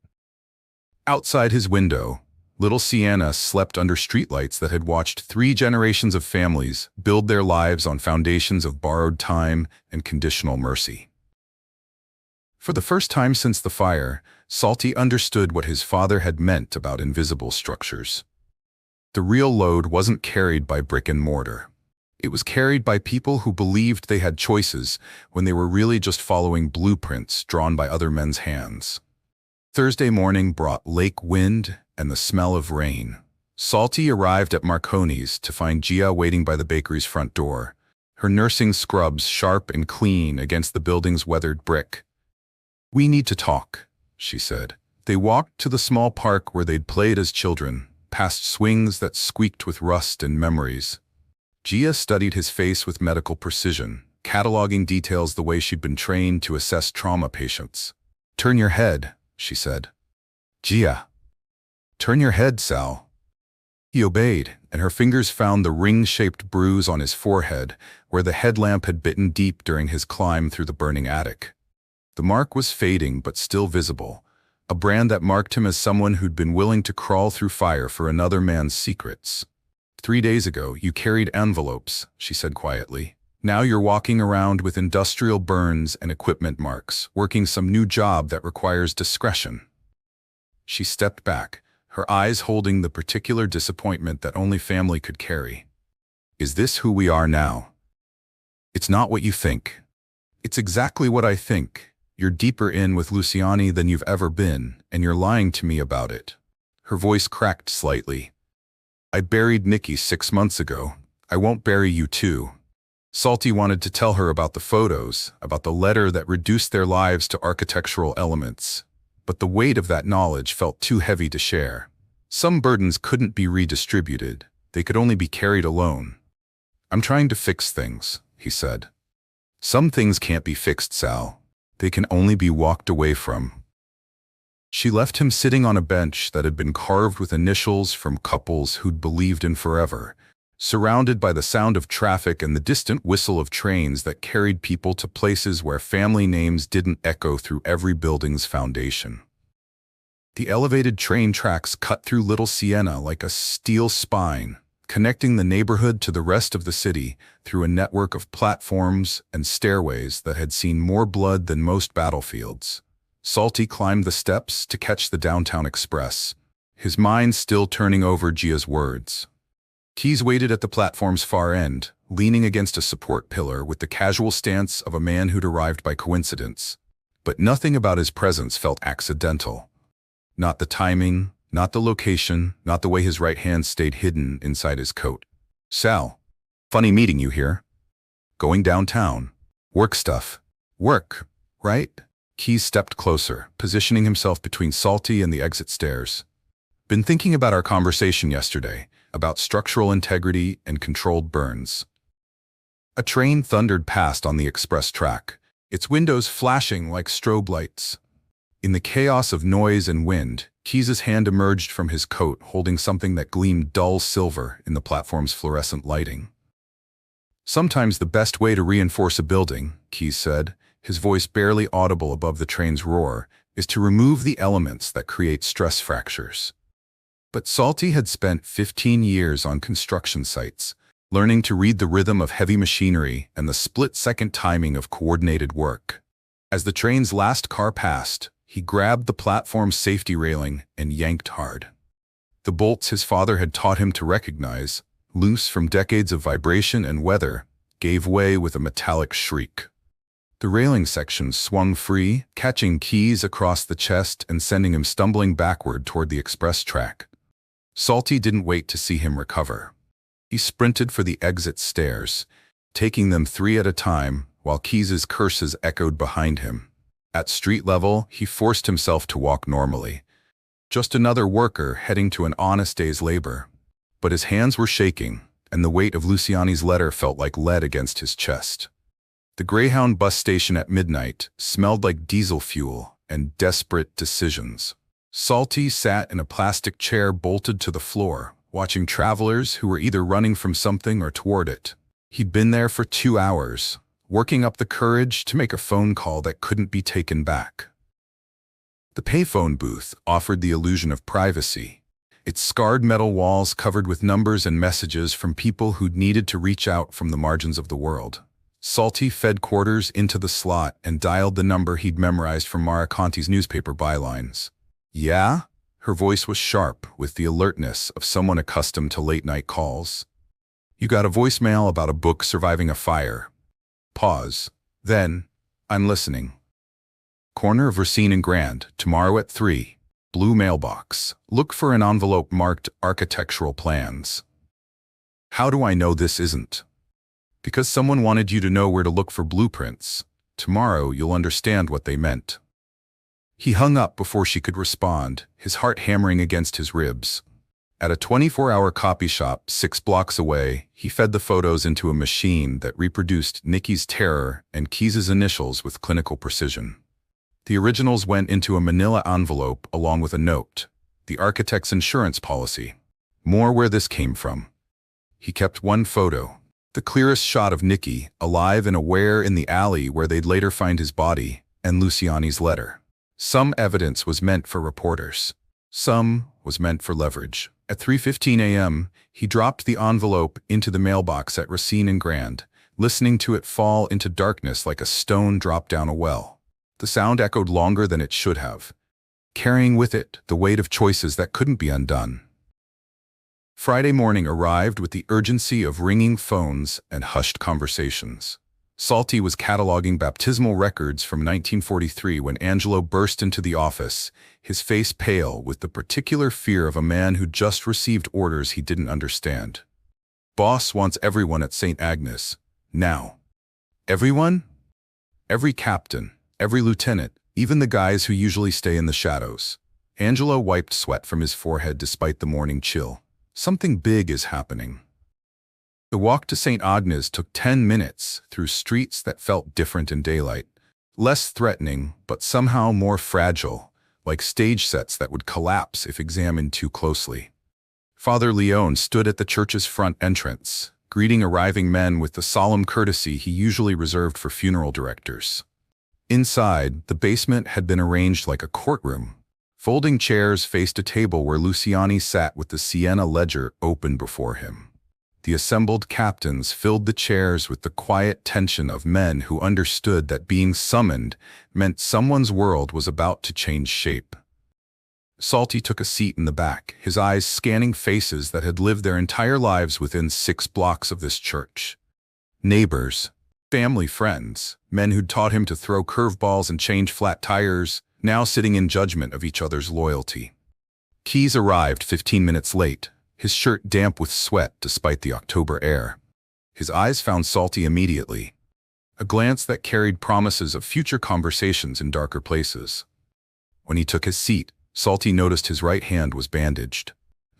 Outside his window, little Sienna slept under streetlights that had watched 3 generations of families build their lives on foundations of borrowed time and conditional mercy. For the first time since the fire, Salty understood what his father had meant about invisible structures. The real load wasn't carried by brick and mortar. It was carried by people who believed they had choices when they were really just following blueprints drawn by other men's hands. Thursday morning brought lake wind and the smell of rain. Salty arrived at Marconi's to find Gia waiting by the bakery's front door, her nursing scrubs sharp and clean against the building's weathered brick. "We need to talk," she said. They walked to the small park where they'd played as children, past swings that squeaked with rust and memories. Gia studied his face with medical precision, cataloging details the way she'd been trained to assess trauma patients. "Turn your head," she said. "Gia." "Turn your head, Sal." He obeyed, and her fingers found the ring-shaped bruise on his forehead where the headlamp had bitten deep during his climb through the burning attic. The mark was fading but still visible, a brand that marked him as someone who'd been willing to crawl through fire for another man's secrets. 3 days ago, you carried envelopes," she said quietly. "Now you're walking around with industrial burns and equipment marks, working some new job that requires discretion." She stepped back, her eyes holding the particular disappointment that only family could carry. "Is this who we are now?" "It's not what you think." "It's exactly what I think. You're deeper in with Luciani than you've ever been, and you're lying to me about it." Her voice cracked slightly. "I buried Nikki 6 months ago. I won't bury you too." Salty wanted to tell her about the photos, about the letter that reduced their lives to architectural elements. But the weight of that knowledge felt too heavy to share. Some burdens couldn't be redistributed. They could only be carried alone. "I'm trying to fix things," he said. "Some things can't be fixed, Sal. They can only be walked away from." She left him sitting on a bench that had been carved with initials from couples who'd believed in forever, surrounded by the sound of traffic and the distant whistle of trains that carried people to places where family names didn't echo through every building's foundation. The elevated train tracks cut through Little Siena like a steel spine, connecting the neighborhood to the rest of the city through a network of platforms and stairways that had seen more blood than most battlefields. Salty climbed the steps to catch the downtown express, his mind still turning over Gia's words. Keys waited at the platform's far end, leaning against a support pillar with the casual stance of a man who'd arrived by coincidence. But nothing about his presence felt accidental. Not the timing, not the location, not the way his right hand stayed hidden inside his coat. "Sal, funny meeting you here. Going downtown. Work stuff." "Work, right?" Keys stepped closer, positioning himself between Salty and the exit stairs. "Been thinking about our conversation yesterday, about structural integrity and controlled burns." A train thundered past on the express track, its windows flashing like strobe lights. In the chaos of noise and wind, Keys's hand emerged from his coat holding something that gleamed dull silver in the platform's fluorescent lighting. "Sometimes the best way to reinforce a building," Keys said, his voice barely audible above the train's roar, "is to remove the elements that create stress fractures." But Salty had spent 15 years on construction sites, learning to read the rhythm of heavy machinery and the split-second timing of coordinated work. As the train's last car passed, he grabbed the platform's safety railing and yanked hard. The bolts his father had taught him to recognize, loose from decades of vibration and weather, gave way with a metallic shriek. The railing section swung free, catching Keys across the chest and sending him stumbling backward toward the express track. Salty didn't wait to see him recover. He sprinted for the exit stairs, taking them 3 at a time while Keys's curses echoed behind him. At street level, he forced himself to walk normally. Just another worker heading to an honest day's labor. But his hands were shaking, and the weight of Luciani's letter felt like lead against his chest. The Greyhound bus station at midnight smelled like diesel fuel and desperate decisions. Salty sat in a plastic chair bolted to the floor, watching travelers who were either running from something or toward it. He'd been there for 2 hours, working up the courage to make a phone call that couldn't be taken back. The payphone booth offered the illusion of privacy, its scarred metal walls covered with numbers and messages from people who'd needed to reach out from the margins of the world. Salty fed quarters into the slot and dialed the number he'd memorized from Mara Conti's newspaper bylines. "Yeah?" Her voice was sharp, with the alertness of someone accustomed to late-night calls. "You got a voicemail about a book surviving a fire." Pause. Then, "I'm listening." "Corner of Racine and Grand, tomorrow at 3. Blue mailbox. Look for an envelope marked Architectural Plans." "How do I know this isn't?" "Because someone wanted you to know where to look for blueprints. Tomorrow you'll understand what they meant." He hung up before she could respond, his heart hammering against his ribs. At a 24-hour copy shop 6 blocks away, he fed the photos into a machine that reproduced Nikki's terror and Keys's initials with clinical precision. The originals went into a manila envelope along with a note, the architect's insurance policy. More where this came from. He kept one photo, the clearest shot of Nikki, alive and aware in the alley where they'd later find his body, and Luciani's letter. Some evidence was meant for reporters. Some was meant for leverage. At 3:15 a.m., he dropped the envelope into the mailbox at Racine and Grand, listening to it fall into darkness like a stone dropped down a well. The sound echoed longer than it should have, carrying with it the weight of choices that couldn't be undone. Friday morning arrived with the urgency of ringing phones and hushed conversations. Salty was cataloging baptismal records from 1943 when Angelo burst into the office, his face pale with the particular fear of a man who'd just received orders he didn't understand. "Boss wants everyone at St. Agnes. Now." "Everyone?" "Every captain, every lieutenant, even the guys who usually stay in the shadows." Angelo wiped sweat from his forehead despite the morning chill. "Something big is happening." The walk to St. Agnes took 10 minutes through streets that felt different in daylight, less threatening but somehow more fragile, like stage sets that would collapse if examined too closely. Father Leone stood at the church's front entrance, greeting arriving men with the solemn courtesy he usually reserved for funeral directors. Inside, the basement had been arranged like a courtroom. Folding chairs faced a table where Luciani sat with the Siena ledger open before him. The assembled captains filled the chairs with the quiet tension of men who understood that being summoned meant someone's world was about to change shape. Salty took a seat in the back, his eyes scanning faces that had lived their entire lives within 6 blocks of this church. Neighbors, family friends, men who'd taught him to throw curveballs and change flat tires, now sitting in judgment of each other's loyalty. Keys arrived 15 minutes late, his shirt damp with sweat despite the October air. His eyes found Salty immediately, a glance that carried promises of future conversations in darker places. When he took his seat, Salty noticed his right hand was bandaged.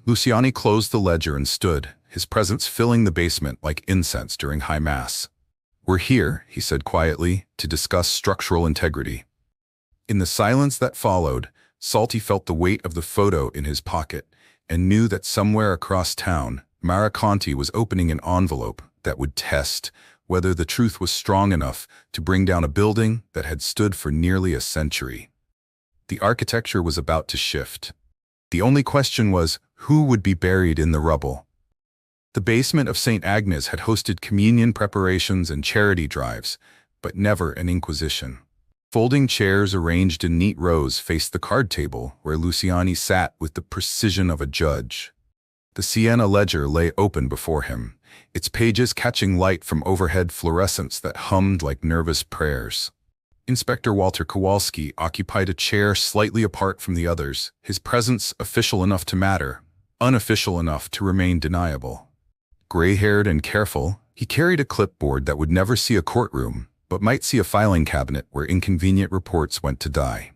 Luciani closed the ledger and stood, his presence filling the basement like incense during High Mass. "We're here," he said quietly, "to discuss structural integrity." In the silence that followed, Salty felt the weight of the photo in his pocket and knew that somewhere across town, Mara Conti was opening an envelope that would test whether the truth was strong enough to bring down a building that had stood for nearly a century. The architecture was about to shift. The only question was, who would be buried in the rubble? The basement of St. Agnes had hosted communion preparations and charity drives, but never an inquisition. Folding chairs arranged in neat rows faced the card table where Luciani sat with the precision of a judge. The Sienna ledger lay open before him, its pages catching light from overhead fluorescents that hummed like nervous prayers. Inspector Walter Kowalski occupied a chair slightly apart from the others, his presence official enough to matter, unofficial enough to remain deniable. Gray-haired and careful, he carried a clipboard that would never see a courtroom, but might see a filing cabinet where inconvenient reports went to die.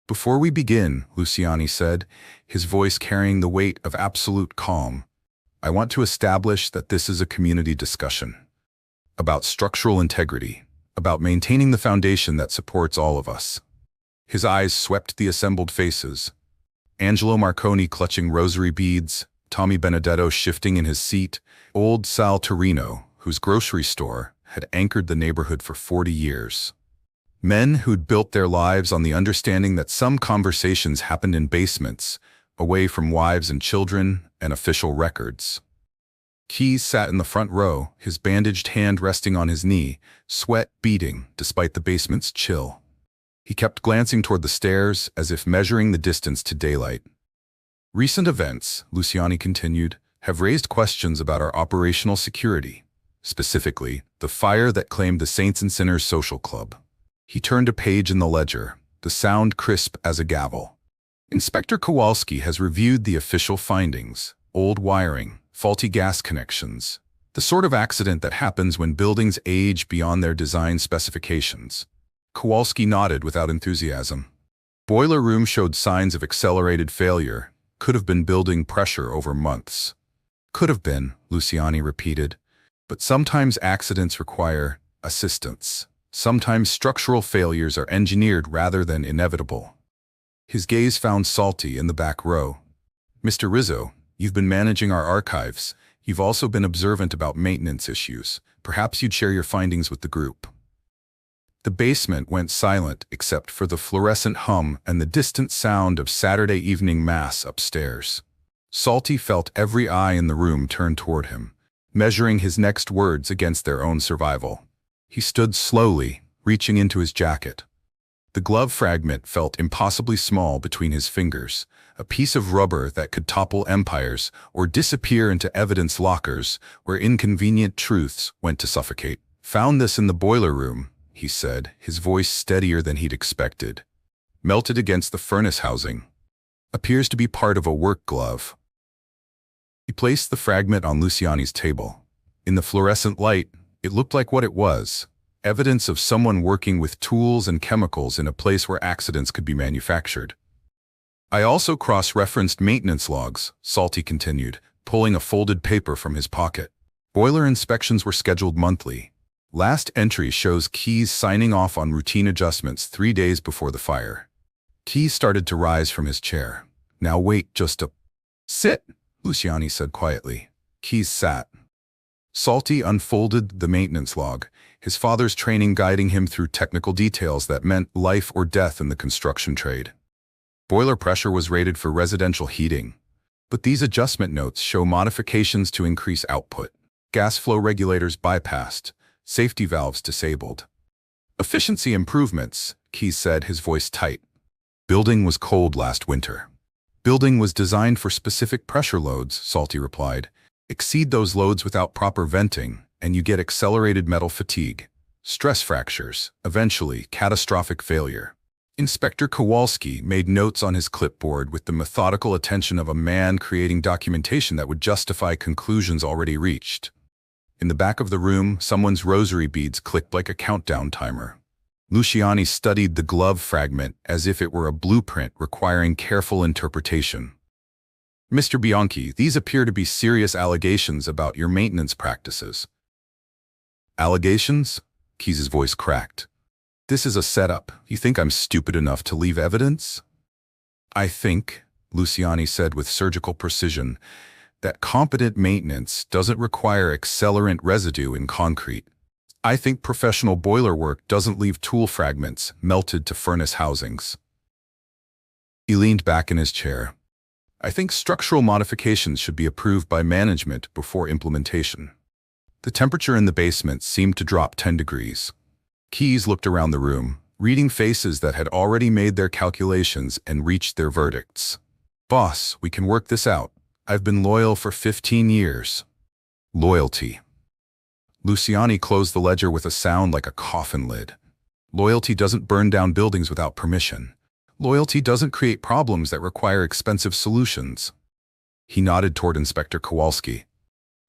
"Before we begin," Luciani said, his voice carrying the weight of absolute calm, "I want to establish that this is a community discussion. About structural integrity, about maintaining the foundation that supports all of us." His eyes swept the assembled faces. Angelo Marconi clutching rosary beads, Tommy Benedetto shifting in his seat, old Sal Torino, whose grocery store had anchored the neighborhood for 40 years. Men who'd built their lives on the understanding that some conversations happened in basements, away from wives and children and official records. Keyes sat in the front row, his bandaged hand resting on his knee, sweat beading despite the basement's chill. He kept glancing toward the stairs as if measuring the distance to daylight. "Recent events," Luciani continued, "have raised questions about our operational security, specifically the fire that claimed the Saints and Sinners Social Club." He turned a page in the ledger, the sound crisp as a gavel. "Inspector Kowalski has reviewed the official findings: old wiring, faulty gas connections, the sort of accident that happens when buildings age beyond their design specifications." Kowalski nodded without enthusiasm. "Boiler room showed signs of accelerated failure. Could have been building pressure over months." "Could have been," Luciani repeated. "But sometimes accidents require assistance. Sometimes structural failures are engineered rather than inevitable." His gaze found Salty in the back row. "Mr. Rizzo, you've been managing our archives. You've also been observant about maintenance issues. Perhaps you'd share your findings with the group." The basement went silent except for the fluorescent hum and the distant sound of Saturday evening mass upstairs. Salty felt every eye in the room turn toward him, measuring his next words against their own survival. He stood slowly, reaching into his jacket. The glove fragment felt impossibly small between his fingers, a piece of rubber that could topple empires or disappear into evidence lockers where inconvenient truths went to suffocate. "Found this in the boiler room," he said, his voice steadier than he'd expected. "Melted against the furnace housing. Appears to be part of a work glove." He placed the fragment on Luciani's table. In the fluorescent light, it looked like what it was: evidence of someone working with tools and chemicals in a place where accidents could be manufactured. "I also cross-referenced maintenance logs," Salty continued, pulling a folded paper from his pocket. "Boiler inspections were scheduled monthly. Last entry shows Keyes signing off on routine adjustments 3 days before the fire." Keyes started to rise from his chair. "Now wait just a—" "Sit," Luciani said quietly. Keyes sat. Salty unfolded the maintenance log, his father's training guiding him through technical details that meant life or death in the construction trade. Boiler pressure was rated for residential heating, but these adjustment notes show modifications to increase output. Gas flow regulators bypassed, safety valves disabled. "Efficiency improvements," Keyes said, his voice tight. "Building was cold last winter." "Building was designed for specific pressure loads," Salty replied. "Exceed those loads without proper venting, and you get accelerated metal fatigue, stress fractures, eventually catastrophic failure." Inspector Kowalski made notes on his clipboard with the methodical attention of a man creating documentation that would justify conclusions already reached. In the back of the room, someone's rosary beads clicked like a countdown timer. Luciani studied the glove fragment as if it were a blueprint requiring careful interpretation. "Mr. Bianchi, these appear to be serious allegations about your maintenance practices." "Allegations?" Keyes' voice cracked. "This is a setup. You think I'm stupid enough to leave evidence?" "I think," Luciani said with surgical precision, "that competent maintenance doesn't require accelerant residue in concrete. I think professional boiler work doesn't leave tool fragments melted to furnace housings." He leaned back in his chair. "I think structural modifications should be approved by management before implementation." The temperature in the basement seemed to drop 10 degrees. Keyes looked around the room, reading faces that had already made their calculations and reached their verdicts. "Boss, we can work this out. I've been loyal for 15 years. Loyalty. Luciani closed the ledger with a sound like a coffin lid. Loyalty doesn't burn down buildings without permission. Loyalty doesn't create problems that require expensive solutions. He nodded toward Inspector Kowalski.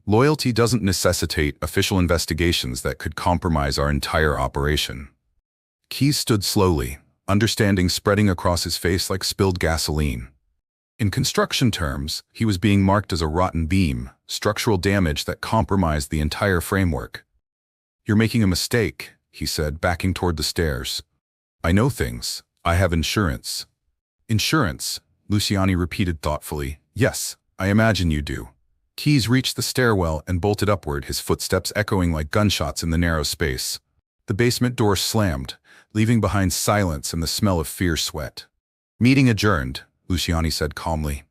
Loyalty doesn't necessitate official investigations that could compromise our entire operation. Keyes stood slowly, understanding spreading across his face like spilled gasoline. In construction terms, he was being marked as a rotten beam, structural damage that compromised the entire framework. "You're making a mistake," he said, backing toward the stairs. "I know things. I have insurance." "Insurance?" Luciani repeated thoughtfully. "Yes, I imagine you do." Keyes reached the stairwell and bolted upward, his footsteps echoing like gunshots in the narrow space. The basement door slammed, leaving behind silence and the smell of fierce sweat. "Meeting adjourned," Luciani said calmly.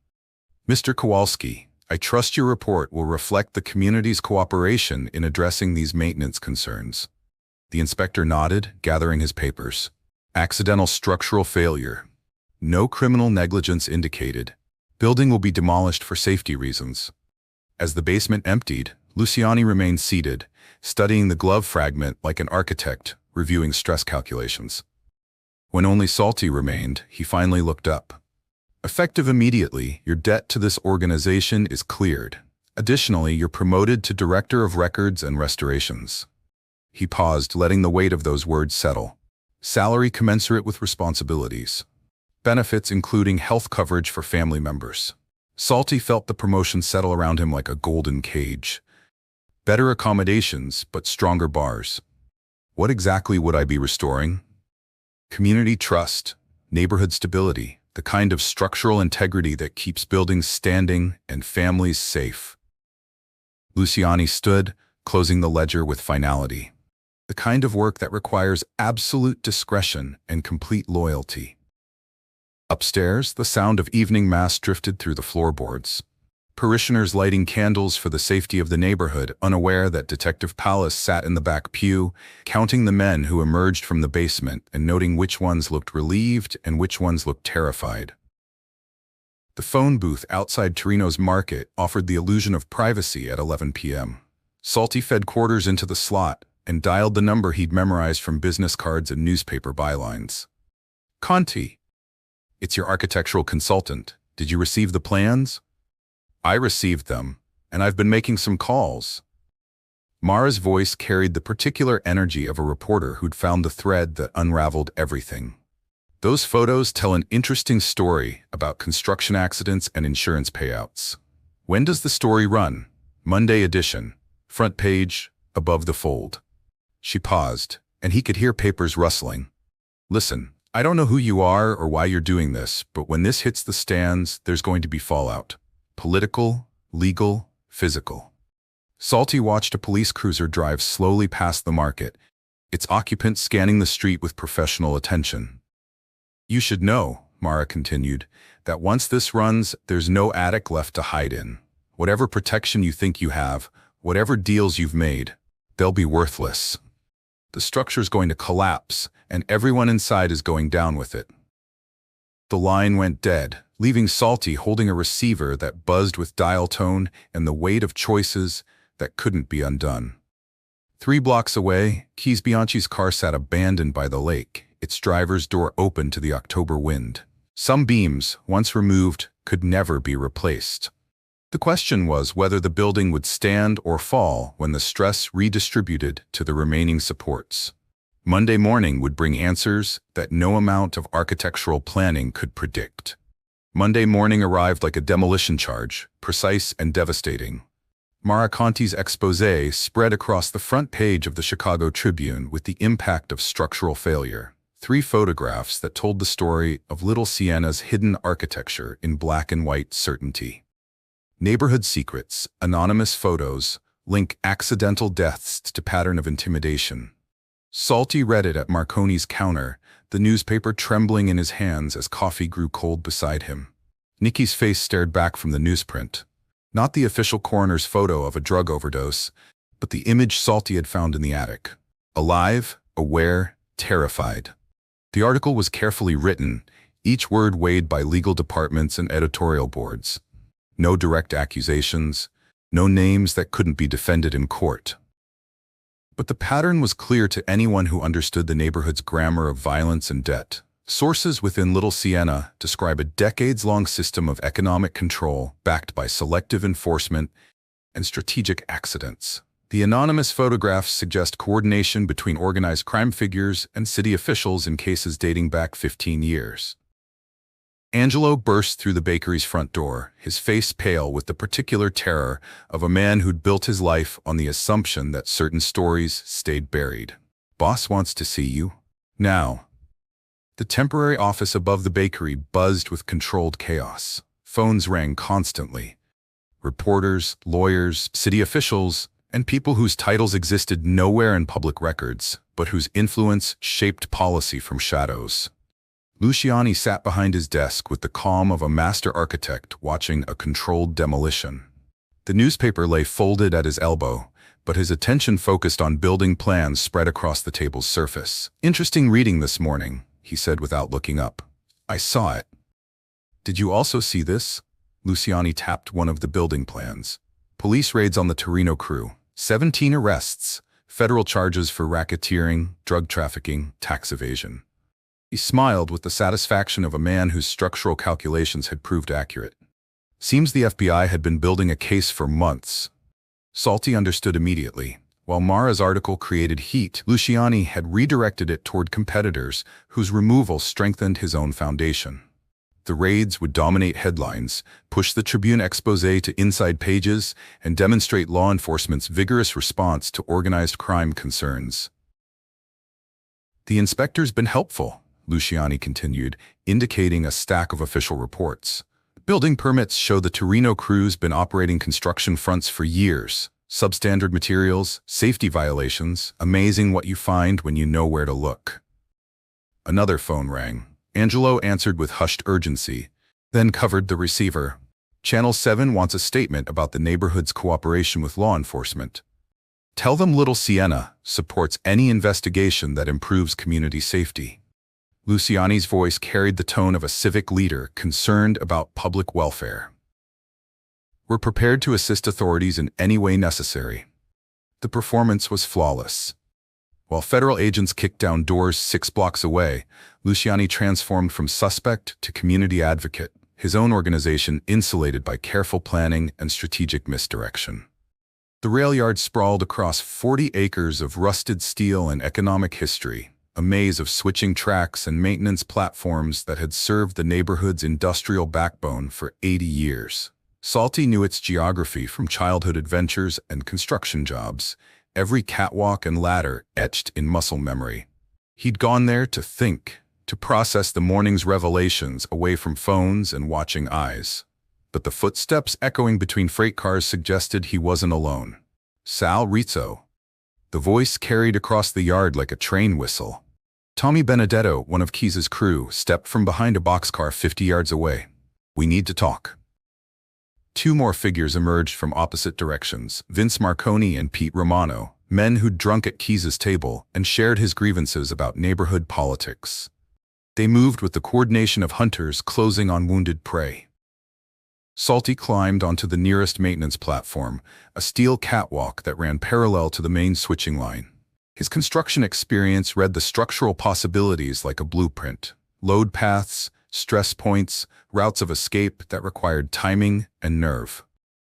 "Mr. Kowalski, I trust your report will reflect the community's cooperation in addressing these maintenance concerns." The inspector nodded, gathering his papers. "Accidental structural failure. No criminal negligence indicated. Building will be demolished for safety reasons." As the basement emptied, Luciani remained seated, studying the glove fragment like an architect, reviewing stress calculations. When only Salty remained, he finally looked up. "Effective immediately, your debt to this organization is cleared. Additionally, you're promoted to Director of Records and Restorations." He paused, letting the weight of those words settle. "Salary commensurate with responsibilities. Benefits including health coverage for family members." Salty felt the promotion settle around him like a golden cage. Better accommodations, but stronger bars. What exactly would I be restoring? Community trust, neighborhood stability, the kind of structural integrity that keeps buildings standing and families safe. Luciani stood, closing the ledger with finality. The kind of work that requires absolute discretion and complete loyalty. Upstairs, the sound of evening mass drifted through the floorboards. Parishioners lighting candles for the safety of the neighborhood, unaware that Detective Pallas sat in the back pew, counting the men who emerged from the basement and noting which ones looked relieved and which ones looked terrified. The phone booth outside Torino's market offered the illusion of privacy at 11 p.m. Salty fed quarters into the slot and dialed the number he'd memorized from business cards and newspaper bylines. "Conti. It's your architectural consultant. Did you receive the plans?" "I received them, and I've been making some calls." Mara's voice carried the particular energy of a reporter who'd found the thread that unraveled everything. "Those photos tell an interesting story about construction accidents and insurance payouts. When does the story run?" "Monday edition. Front page, above the fold." She paused, and he could hear papers rustling. "Listen. I don't know who you are or why you're doing this, but when this hits the stands, there's going to be fallout. Political, legal, physical." Salty watched a police cruiser drive slowly past the market, its occupant scanning the street with professional attention. "You should know," Mara continued, "that once this runs, there's no attic left to hide in. Whatever protection you think you have, whatever deals you've made, they'll be worthless. The structure's going to collapse, and everyone inside is going down with it." The line went dead, leaving Salty holding a receiver that buzzed with dial tone and the weight of choices that couldn't be undone. 3 blocks away, Keyes Bianchi's car sat abandoned by the lake, its driver's door open to the October wind. Some beams, once removed, could never be replaced. The question was whether the building would stand or fall when the stress redistributed to the remaining supports. Monday morning would bring answers that no amount of architectural planning could predict. Monday morning arrived like a demolition charge, precise and devastating. Mara Conti's exposé spread across the front page of the Chicago Tribune with the impact of structural failure. 3 photographs that told the story of Little Sienna's hidden architecture in black and white certainty. Neighborhood secrets, anonymous photos, link accidental deaths to pattern of intimidation. Salty read it at Marconi's counter, the newspaper trembling in his hands as coffee grew cold beside him. Nikki's face stared back from the newsprint. Not the official coroner's photo of a drug overdose, but the image Salty had found in the attic. Alive, aware, terrified. The article was carefully written, each word weighed by legal departments and editorial boards. No direct accusations, no names that couldn't be defended in court. But the pattern was clear to anyone who understood the neighborhood's grammar of violence and debt. Sources within Little Siena describe a decades-long system of economic control backed by selective enforcement and strategic accidents. The anonymous photographs suggest coordination between organized crime figures and city officials in cases dating back 15 years. Angelo burst through the bakery's front door, his face pale with the particular terror of a man who'd built his life on the assumption that certain stories stayed buried. "Boss wants to see you. Now." The temporary office above the bakery buzzed with controlled chaos. Phones rang constantly. Reporters, lawyers, city officials, and people whose titles existed nowhere in public records, but whose influence shaped policy from shadows. Luciani sat behind his desk with the calm of a master architect watching a controlled demolition. The newspaper lay folded at his elbow, but his attention focused on building plans spread across the table's surface. "Interesting reading this morning," he said without looking up. "I saw it." "Did you also see this?" Luciani tapped one of the building plans. "Police raids on the Torino crew. 17 arrests, federal charges for racketeering, drug trafficking, tax evasion." He smiled with the satisfaction of a man whose structural calculations had proved accurate. Seems the FBI had been building a case for months. Salty understood immediately. While Mara's article created heat, Luciani had redirected it toward competitors whose removal strengthened his own foundation. The raids would dominate headlines, push the Tribune exposé to inside pages, and demonstrate law enforcement's vigorous response to organized crime concerns. "The inspector's been helpful," Luciani continued, indicating a stack of official reports. "Building permits show the Torino crew's been operating construction fronts for years. Substandard materials, safety violations, amazing what you find when you know where to look." Another phone rang. Angelo answered with hushed urgency, then covered the receiver. "Channel 7 wants a statement about the neighborhood's cooperation with law enforcement. Tell them Little Siena supports any investigation that improves community safety." Luciani's voice carried the tone of a civic leader concerned about public welfare. "We're prepared to assist authorities in any way necessary." The performance was flawless. While federal agents kicked down doors 6 blocks away, Luciani transformed from suspect to community advocate, his own organization insulated by careful planning and strategic misdirection. The rail yard sprawled across 40 acres of rusted steel and economic history, a maze of switching tracks and maintenance platforms that had served the neighborhood's industrial backbone for 80 years. Salty knew its geography from childhood adventures and construction jobs, every catwalk and ladder etched in muscle memory. He'd gone there to think, to process the morning's revelations away from phones and watching eyes. But the footsteps echoing between freight cars suggested he wasn't alone. "Sal Rizzo." The voice carried across the yard like a train whistle. Tommy Benedetto, one of Keys's crew, stepped from behind a boxcar 50 yards away. "We need to talk." 2 more figures emerged from opposite directions, Vince Marconi and Pete Romano, men who'd drunk at Keys's table and shared his grievances about neighborhood politics. They moved with the coordination of hunters closing on wounded prey. Salty climbed onto the nearest maintenance platform, a steel catwalk that ran parallel to the main switching line. His construction experience read the structural possibilities like a blueprint. Load paths, stress points, routes of escape that required timing and nerve.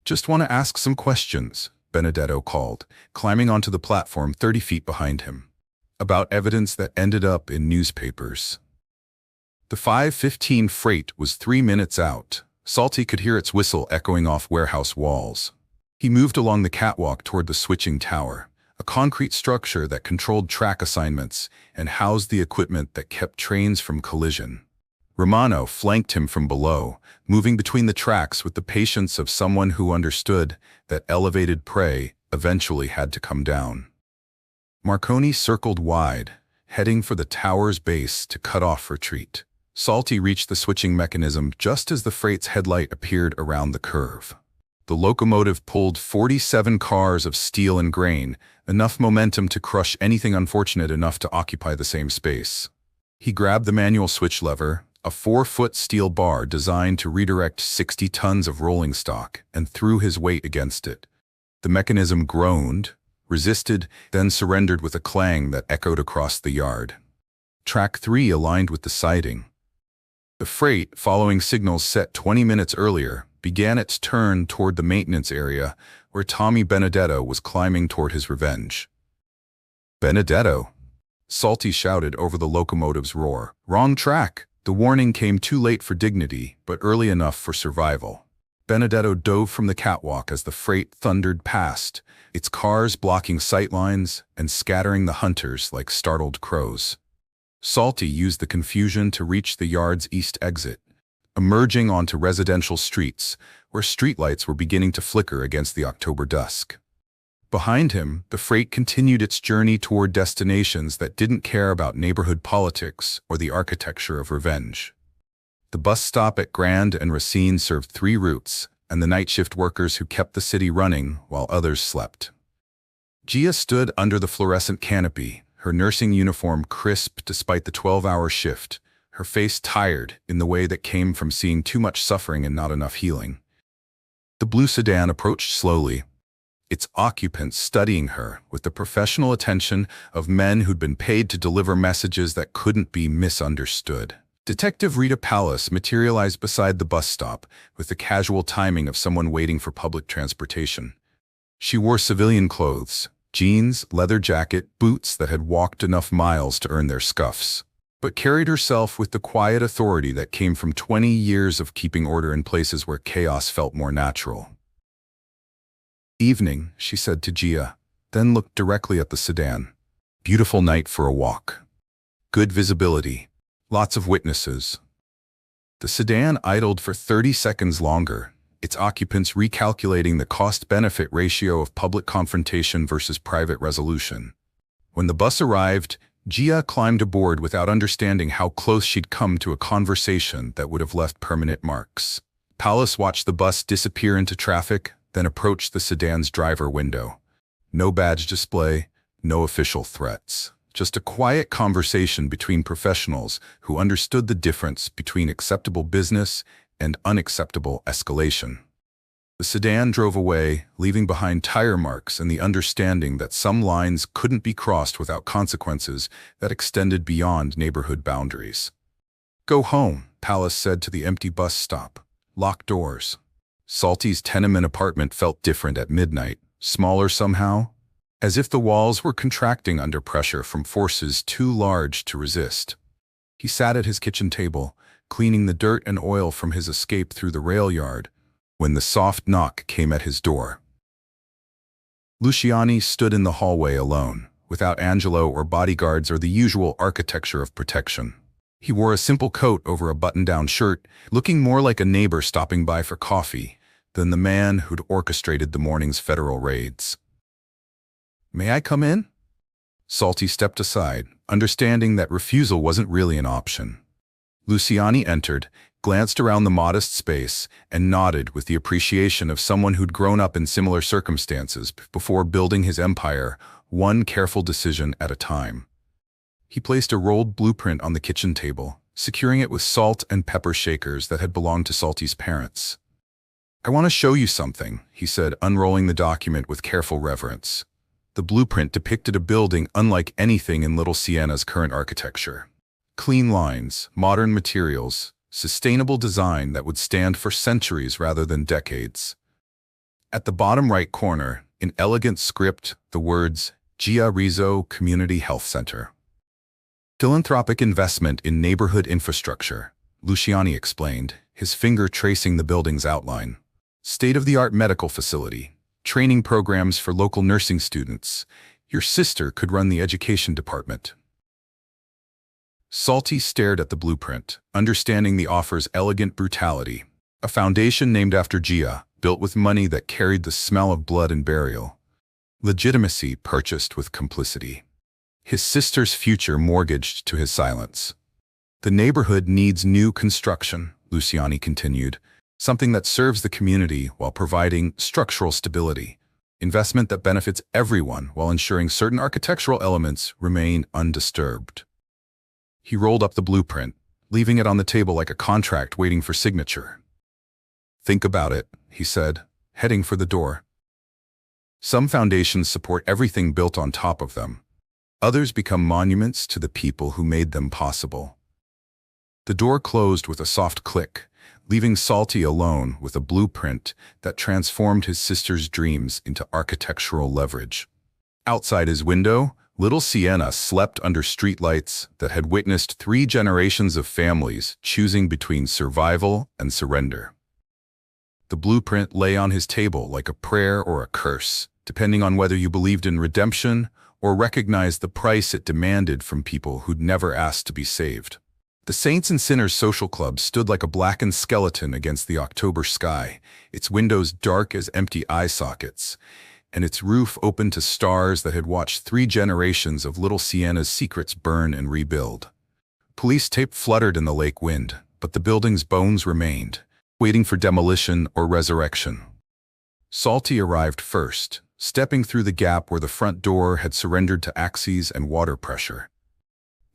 "Just want to ask some questions," Benedetto called, climbing onto the platform 30 feet behind him. "About evidence that ended up in newspapers." The 5:15 freight was 3 minutes out. Salty could hear its whistle echoing off warehouse walls. He moved along the catwalk toward the switching tower, a concrete structure that controlled track assignments and housed the equipment that kept trains from collision. Romano flanked him from below, moving between the tracks with the patience of someone who understood that elevated prey eventually had to come down. Marconi circled wide, heading for the tower's base to cut off retreat. Salty reached the switching mechanism just as the freight's headlight appeared around the curve. The locomotive pulled 47 cars of steel and grain, enough momentum to crush anything unfortunate enough to occupy the same space. He grabbed the manual switch lever, a 4-foot steel bar designed to redirect 60 tons of rolling stock, and threw his weight against it. The mechanism groaned, resisted, then surrendered with a clang that echoed across the yard. Track 3 aligned with the siding. The freight, following signals set 20 minutes earlier, began its turn toward the maintenance area where Tommy Benedetto was climbing toward his revenge. "Benedetto!" Salty shouted over the locomotive's roar. "Wrong track!" The warning came too late for dignity, but early enough for survival. Benedetto dove from the catwalk as the freight thundered past, its cars blocking sightlines and scattering the hunters like startled crows. Salty used the confusion to reach the yard's east exit, emerging onto residential streets where streetlights were beginning to flicker against the October dusk. Behind him, the freight continued its journey toward destinations that didn't care about neighborhood politics or the architecture of revenge. The bus stop at Grand and Racine served 3 routes, and the night shift workers who kept the city running while others slept. Gia stood under the fluorescent canopy, her nursing uniform crisp despite the 12-hour shift, her face tired in the way that came from seeing too much suffering and not enough healing. The blue sedan approached slowly, its occupants studying her with the professional attention of men who'd been paid to deliver messages that couldn't be misunderstood. Detective Rita Pallas materialized beside the bus stop with the casual timing of someone waiting for public transportation. She wore civilian clothes, jeans, leather jacket, boots that had walked enough miles to earn their scuffs, but carried herself with the quiet authority that came from 20 years of keeping order in places where chaos felt more natural. "Evening," she said to Gia, then looked directly at the sedan. "Beautiful night for a walk. Good visibility. Lots of witnesses." The sedan idled for 30 seconds longer, its occupants recalculating the cost-benefit ratio of public confrontation versus private resolution. When the bus arrived, Gia climbed aboard without understanding how close she'd come to a conversation that would have left permanent marks. Pallas watched the bus disappear into traffic, then approached the sedan's driver window. No badge display, no official threats. Just a quiet conversation between professionals who understood the difference between acceptable business and unacceptable escalation. The sedan drove away, leaving behind tire marks and the understanding that some lines couldn't be crossed without consequences that extended beyond neighborhood boundaries. "Go home," Pallas said to the empty bus stop. "Lock doors." Salty's tenement apartment felt different at midnight, smaller somehow, as if the walls were contracting under pressure from forces too large to resist. He sat at his kitchen table, cleaning the dirt and oil from his escape through the rail yard, when the soft knock came at his door. Luciani stood in the hallway alone, without Angelo or bodyguards or the usual architecture of protection. He wore a simple coat over a button-down shirt, looking more like a neighbor stopping by for coffee than the man who'd orchestrated the morning's federal raids. "May I come in?" Salty stepped aside, understanding that refusal wasn't really an option. Luciani entered, glanced around the modest space, and nodded with the appreciation of someone who'd grown up in similar circumstances before building his empire, one careful decision at a time. He placed a rolled blueprint on the kitchen table, securing it with salt and pepper shakers that had belonged to Salty's parents. "I want to show you something," he said, unrolling the document with careful reverence. The blueprint depicted a building unlike anything in Little Sienna's current architecture. Clean lines, modern materials, sustainable design that would stand for centuries rather than decades. At the bottom right corner, in elegant script, the words, "Gia Rizzo Community Health Center." "Philanthropic investment in neighborhood infrastructure," Luciani explained, his finger tracing the building's outline. "State-of-the-art medical facility, training programs for local nursing students. Your sister could run the education department." Salty stared at the blueprint, understanding the offer's elegant brutality. A foundation named after Gia, built with money that carried the smell of blood and burial. Legitimacy purchased with complicity. His sister's future mortgaged to his silence. "The neighborhood needs new construction," Luciani continued, "something that serves the community while providing structural stability, investment that benefits everyone while ensuring certain architectural elements remain undisturbed." He rolled up the blueprint, leaving it on the table like a contract waiting for signature. "Think about it," he said, heading for the door. "Some foundations support everything built on top of them. Others become monuments to the people who made them possible." The door closed with a soft click, leaving Salty alone with a blueprint that transformed his sister's dreams into architectural leverage. Outside his window, little Sienna slept under streetlights that had witnessed 3 generations of families choosing between survival and surrender. The blueprint lay on his table like a prayer or a curse, depending on whether you believed in redemption or recognized the price it demanded from people who'd never asked to be saved. The Saints and Sinners Social Club stood like a blackened skeleton against the October sky, its windows dark as empty eye sockets, and its roof open to stars that had watched 3 generations of little Sienna's secrets burn and rebuild. Police tape fluttered in the lake wind, but the building's bones remained, waiting for demolition or resurrection. Salty arrived first, stepping through the gap where the front door had surrendered to axes and water pressure.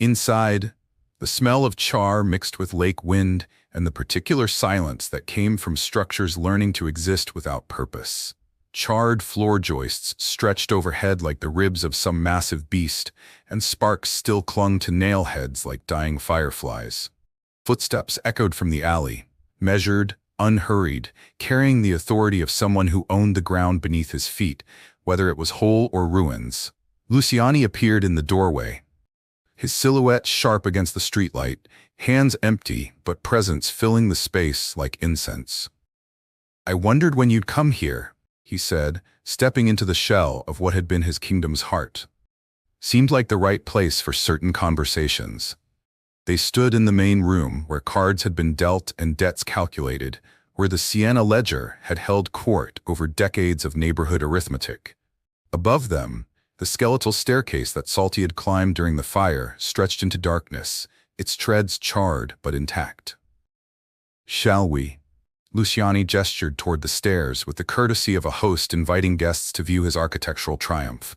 Inside, the smell of char mixed with lake wind and the particular silence that came from structures learning to exist without purpose. Charred floor joists stretched overhead like the ribs of some massive beast, and sparks still clung to nail heads like dying fireflies. Footsteps echoed from the alley, measured, unhurried, carrying the authority of someone who owned the ground beneath his feet, whether it was whole or ruins. Luciani appeared in the doorway, his silhouette sharp against the streetlight, hands empty but presence filling the space like incense. "I wondered when you'd come here," he said, stepping into the shell of what had been his kingdom's heart. "Seemed like the right place for certain conversations." They stood in the main room where cards had been dealt and debts calculated, where the Sienna ledger had held court over decades of neighborhood arithmetic. Above them, the skeletal staircase that Salty had climbed during the fire stretched into darkness, its treads charred but intact. "Shall we?" Luciani gestured toward the stairs with the courtesy of a host inviting guests to view his architectural triumph.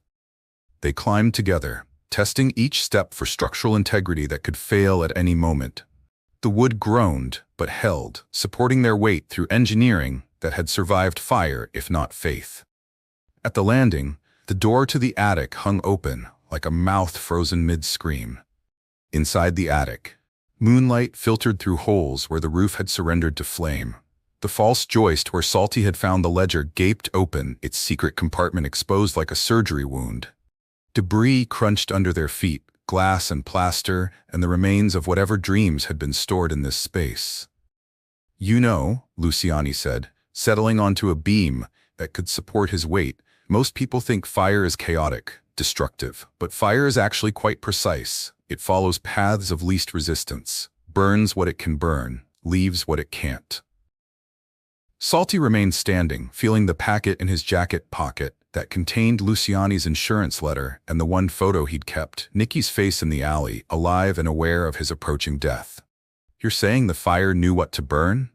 They climbed together, testing each step for structural integrity that could fail at any moment. The wood groaned but held, supporting their weight through engineering that had survived fire if not faith. At the landing, the door to the attic hung open, like a mouth frozen mid-scream. Inside the attic, moonlight filtered through holes where the roof had surrendered to flame. The false joist where Salty had found the ledger gaped open, its secret compartment exposed like a surgery wound. Debris crunched under their feet, glass and plaster, and the remains of whatever dreams had been stored in this space. "You know," Luciani said, settling onto a beam that could support his weight, "most people think fire is chaotic, destructive, but fire is actually quite precise. It follows paths of least resistance, burns what it can burn, leaves what it can't." Salty remained standing, feeling the packet in his jacket pocket that contained Luciani's insurance letter and the one photo he'd kept, Nikki's face in the alley, alive and aware of his approaching death. "You're saying the fire knew what to burn?"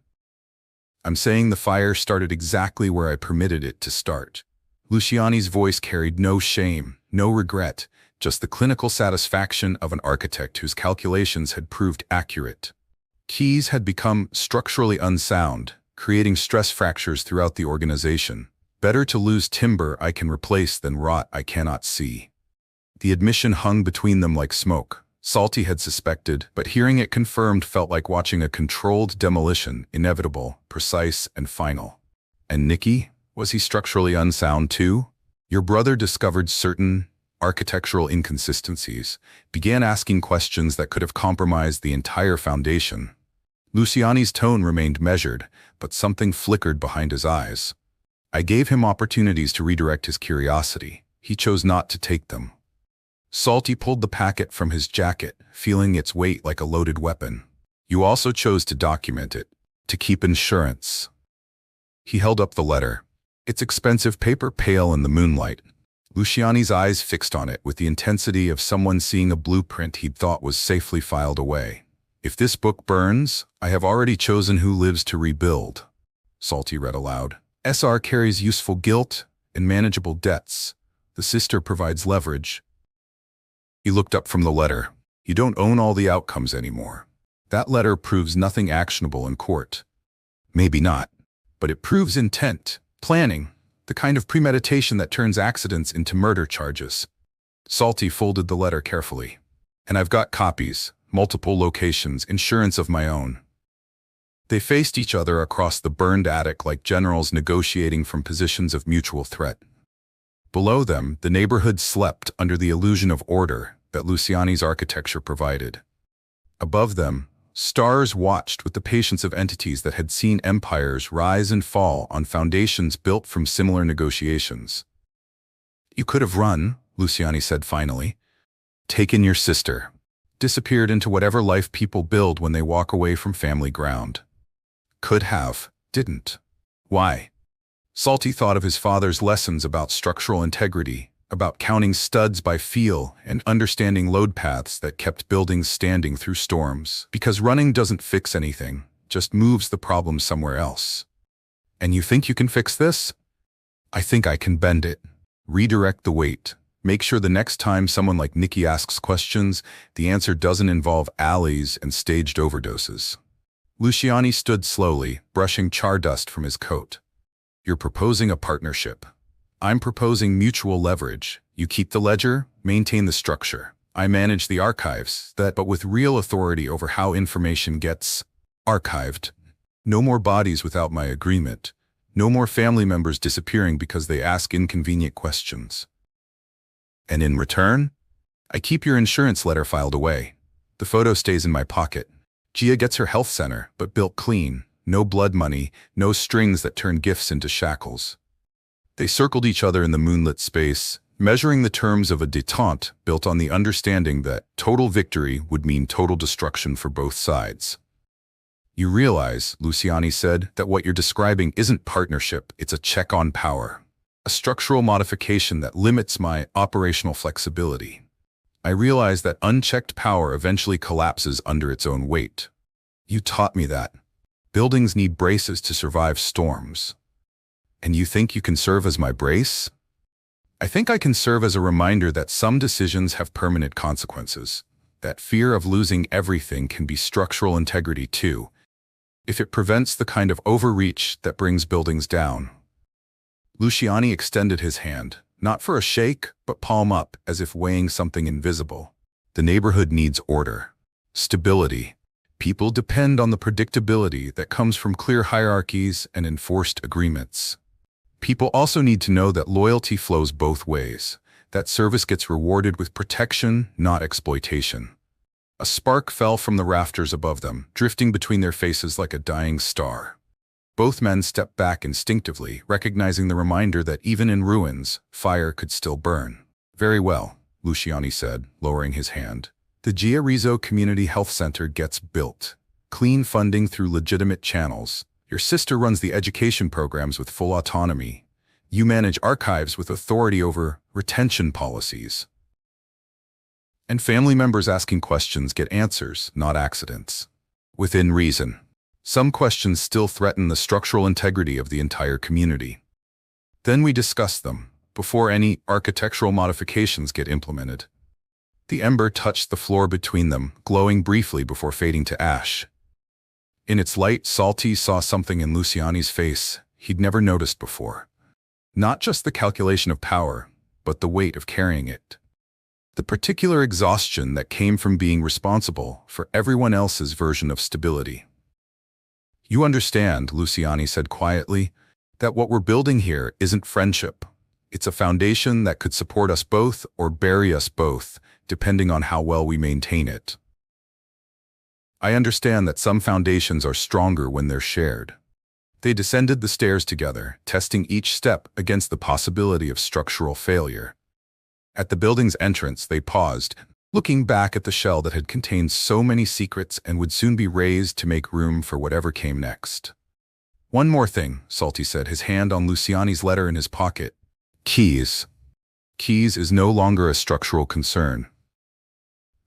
"I'm saying the fire started exactly where I permitted it to start." Luciani's voice carried no shame, no regret, just the clinical satisfaction of an architect whose calculations had proved accurate. Keys had become structurally unsound, creating stress fractures throughout the organization. "Better to lose timber I can replace than rot I cannot see." The admission hung between them like smoke. Salty had suspected, but hearing it confirmed felt like watching a controlled demolition, inevitable, precise, and final. "And Nikki? Was he structurally unsound too?" "Your brother discovered certain architectural inconsistencies, began asking questions that could have compromised the entire foundation." Luciani's tone remained measured, but something flickered behind his eyes. "I gave him opportunities to redirect his curiosity. He chose not to take them." Salty pulled the packet from his jacket, feeling its weight like a loaded weapon. "You also chose to document it, to keep insurance." He held up the letter, its expensive paper pale in the moonlight. Luciani's eyes fixed on it with the intensity of someone seeing a blueprint he'd thought was safely filed away. "If this book burns, I have already chosen who lives to rebuild," Salty read aloud. "SR carries useful guilt and manageable debts. The sister provides leverage." He looked up from the letter. "You don't own all the outcomes anymore. That letter proves nothing actionable in court. Maybe not, but it proves intent, planning, the kind of premeditation that turns accidents into murder charges. Salty folded the letter carefully. And I've got copies, multiple locations, insurance of my own. They faced each other across the burned attic like generals negotiating from positions of mutual threat. Below them, the neighborhood slept under the illusion of order that Luciani's architecture provided. Above them, stars watched with the patience of entities that had seen empires rise and fall on foundations built from similar negotiations. You could have run, Luciani said finally. Taken your sister. Disappeared into whatever life people build when they walk away from family ground. Could have, didn't. Why? Salty thought of his father's lessons about structural integrity, about counting studs by feel and understanding load paths that kept buildings standing through storms. Because running doesn't fix anything, just moves the problem somewhere else. And you think you can fix this? I think I can bend it. Redirect the weight. Make sure the next time someone like Nikki asks questions, the answer doesn't involve alleys and staged overdoses. Luciani stood slowly, brushing char dust from his coat. You're proposing a partnership. I'm proposing mutual leverage. You keep the ledger, maintain the structure. I manage the archives, but with real authority over how information gets archived. No more bodies without my agreement. No more family members disappearing because they ask inconvenient questions. And in return, I keep your insurance letter filed away. The photo stays in my pocket. Gia gets her health center, but built clean. No blood money, no strings that turn gifts into shackles. They circled each other in the moonlit space, measuring the terms of a détente built on the understanding that total victory would mean total destruction for both sides. You realize, Luciani said, that what you're describing isn't partnership, it's a check on power. A structural modification that limits my operational flexibility. I realize that unchecked power eventually collapses under its own weight. You taught me that. Buildings need braces to survive storms. And you think you can serve as my brace? I think I can serve as a reminder that some decisions have permanent consequences. That fear of losing everything can be structural integrity too, if it prevents the kind of overreach that brings buildings down. Luciani extended his hand, not for a shake, but palm up, as if weighing something invisible. The neighborhood needs order, stability. People depend on the predictability that comes from clear hierarchies and enforced agreements. People also need to know that loyalty flows both ways, that service gets rewarded with protection, not exploitation. A spark fell from the rafters above them, drifting between their faces like a dying star. Both men stepped back instinctively, recognizing the reminder that even in ruins, fire could still burn. Very well, Luciani said, lowering his hand. The Gia Rizzo Community Health Center gets built. Clean funding through legitimate channels. Your sister runs the education programs with full autonomy. You manage archives with authority over retention policies. And family members asking questions get answers, not accidents. Within reason. Some questions still threaten the structural integrity of the entire community. Then we discuss them, before any architectural modifications get implemented. The ember touched the floor between them, glowing briefly before fading to ash. In its light, Salty saw something in Luciani's face he'd never noticed before. Not just the calculation of power, but the weight of carrying it. The particular exhaustion that came from being responsible for everyone else's version of stability. You understand, Luciani said quietly, that what we're building here isn't friendship. It's a foundation that could support us both or bury us both, depending on how well we maintain it. I understand that some foundations are stronger when they're shared. They descended the stairs together, testing each step against the possibility of structural failure. At the building's entrance, they paused, looking back at the shell that had contained so many secrets and would soon be raised to make room for whatever came next. One more thing, Salty said, his hand on Luciani's letter in his pocket. Keys. Keys is no longer a structural concern.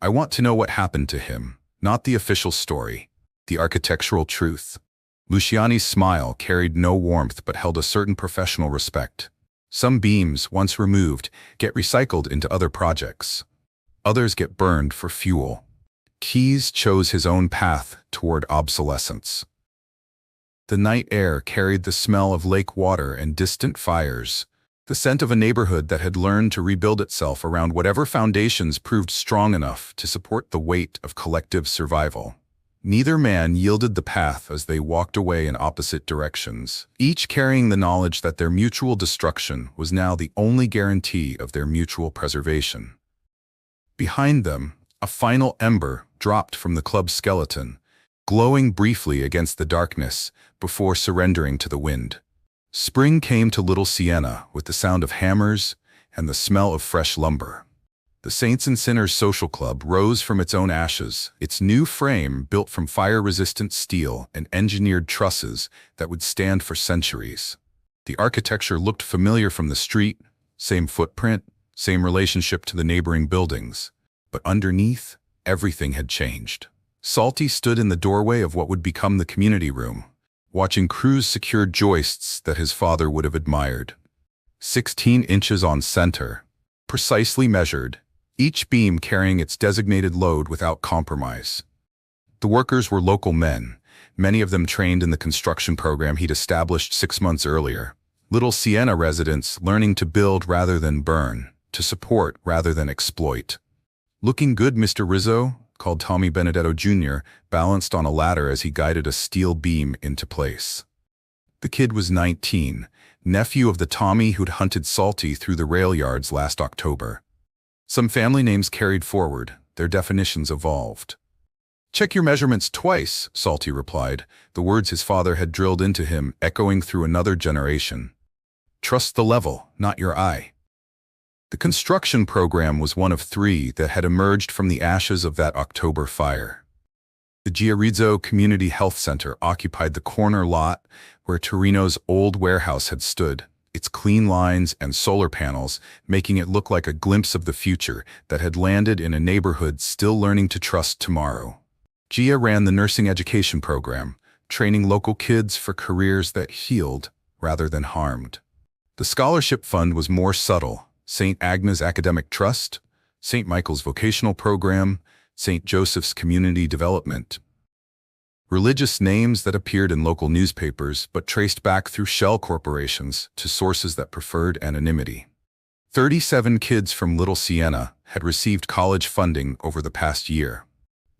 I want to know what happened to him, not the official story, the architectural truth. Luciani's smile carried no warmth but held a certain professional respect. Some beams, once removed, get recycled into other projects. Others get burned for fuel. Keyes chose his own path toward obsolescence. The night air carried the smell of lake water and distant fires, the scent of a neighborhood that had learned to rebuild itself around whatever foundations proved strong enough to support the weight of collective survival. Neither man yielded the path as they walked away in opposite directions, each carrying the knowledge that their mutual destruction was now the only guarantee of their mutual preservation. Behind them, a final ember dropped from the club's skeleton, glowing briefly against the darkness before surrendering to the wind. Spring came to Little Siena with the sound of hammers and the smell of fresh lumber. The Saints and Sinners Social Club rose from its own ashes, its new frame built from fire-resistant steel and engineered trusses that would stand for centuries. The architecture looked familiar from the street, same footprint, same relationship to the neighboring buildings. But underneath, everything had changed. Salty stood in the doorway of what would become the community room, watching crews secure joists that his father would have admired. 16 inches on center, precisely measured, each beam carrying its designated load without compromise. The workers were local men, many of them trained in the construction program he'd established 6 months earlier. Little Siena residents learning to build rather than burn, to support rather than exploit. "Looking good, Mr. Rizzo," called Tommy Benedetto Jr., balanced on a ladder as he guided a steel beam into place. The kid was 19, nephew of the Tommy who'd hunted Salty through the rail yards last October. Some family names carried forward, their definitions evolved. "Check your measurements twice," Salty replied, the words his father had drilled into him echoing through another generation. "Trust the level, not your eye." The construction program was one of 3 that had emerged from the ashes of that October fire. The Giarizzo Community Health Center occupied the corner lot where Torino's old warehouse had stood, its clean lines and solar panels making it look like a glimpse of the future that had landed in a neighborhood still learning to trust tomorrow. Gia ran the nursing education program, training local kids for careers that healed rather than harmed. The scholarship fund was more subtle: St. Agnes Academic Trust, St. Michael's Vocational Program, St. Joseph's Community Development. Religious names that appeared in local newspapers but traced back through shell corporations to sources that preferred anonymity. 37 kids from Little Siena had received college funding over the past year.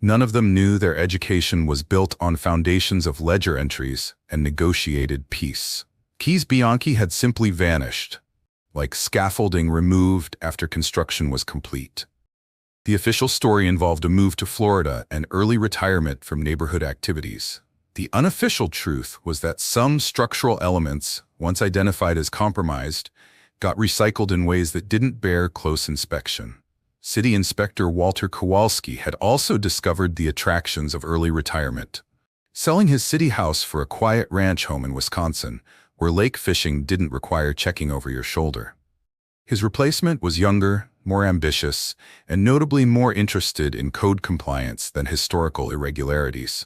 None of them knew their education was built on foundations of ledger entries and negotiated peace. Keyes Bianchi had simply vanished, like scaffolding removed after construction was complete. The official story involved a move to Florida and early retirement from neighborhood activities. The unofficial truth was that some structural elements, once identified as compromised, got recycled in ways that didn't bear close inspection. City Inspector Walter Kowalski had also discovered the attractions of early retirement, selling his city house for a quiet ranch home in Wisconsin, where lake fishing didn't require checking over your shoulder. His replacement was younger, more ambitious, and notably more interested in code compliance than historical irregularities.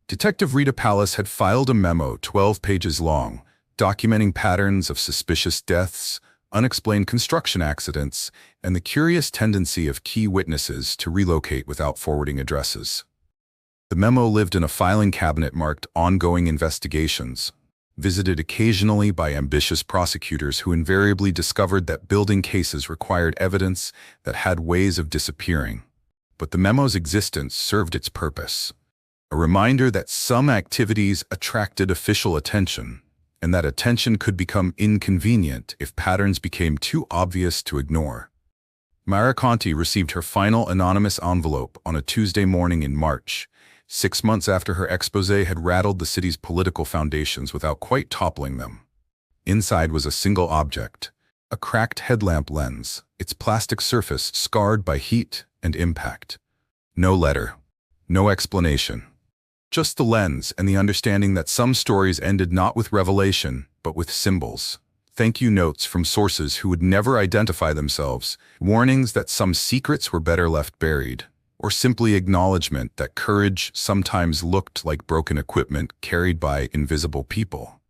Detective Rita Pallas had filed a memo 12 pages long, documenting patterns of suspicious deaths, unexplained construction accidents, and the curious tendency of key witnesses to relocate without forwarding addresses. The memo lived in a filing cabinet marked "Ongoing Investigations," visited occasionally by ambitious prosecutors who invariably discovered that building cases required evidence that had ways of disappearing. But the memo's existence served its purpose: a reminder that some activities attracted official attention, and that attention could become inconvenient if patterns became too obvious to ignore. Mara Conti received her final anonymous envelope on a Tuesday morning in March, 6 months after her exposé had rattled the city's political foundations without quite toppling them. Inside was a single object, a cracked headlamp lens, its plastic surface scarred by heat and impact. No letter, no explanation. Just the lens and the understanding that some stories ended not with revelation, but with symbols. Thank you notes from sources who would never identify themselves, warnings that some secrets were better left buried, or simply acknowledgement that courage sometimes looked like broken equipment carried by invisible people.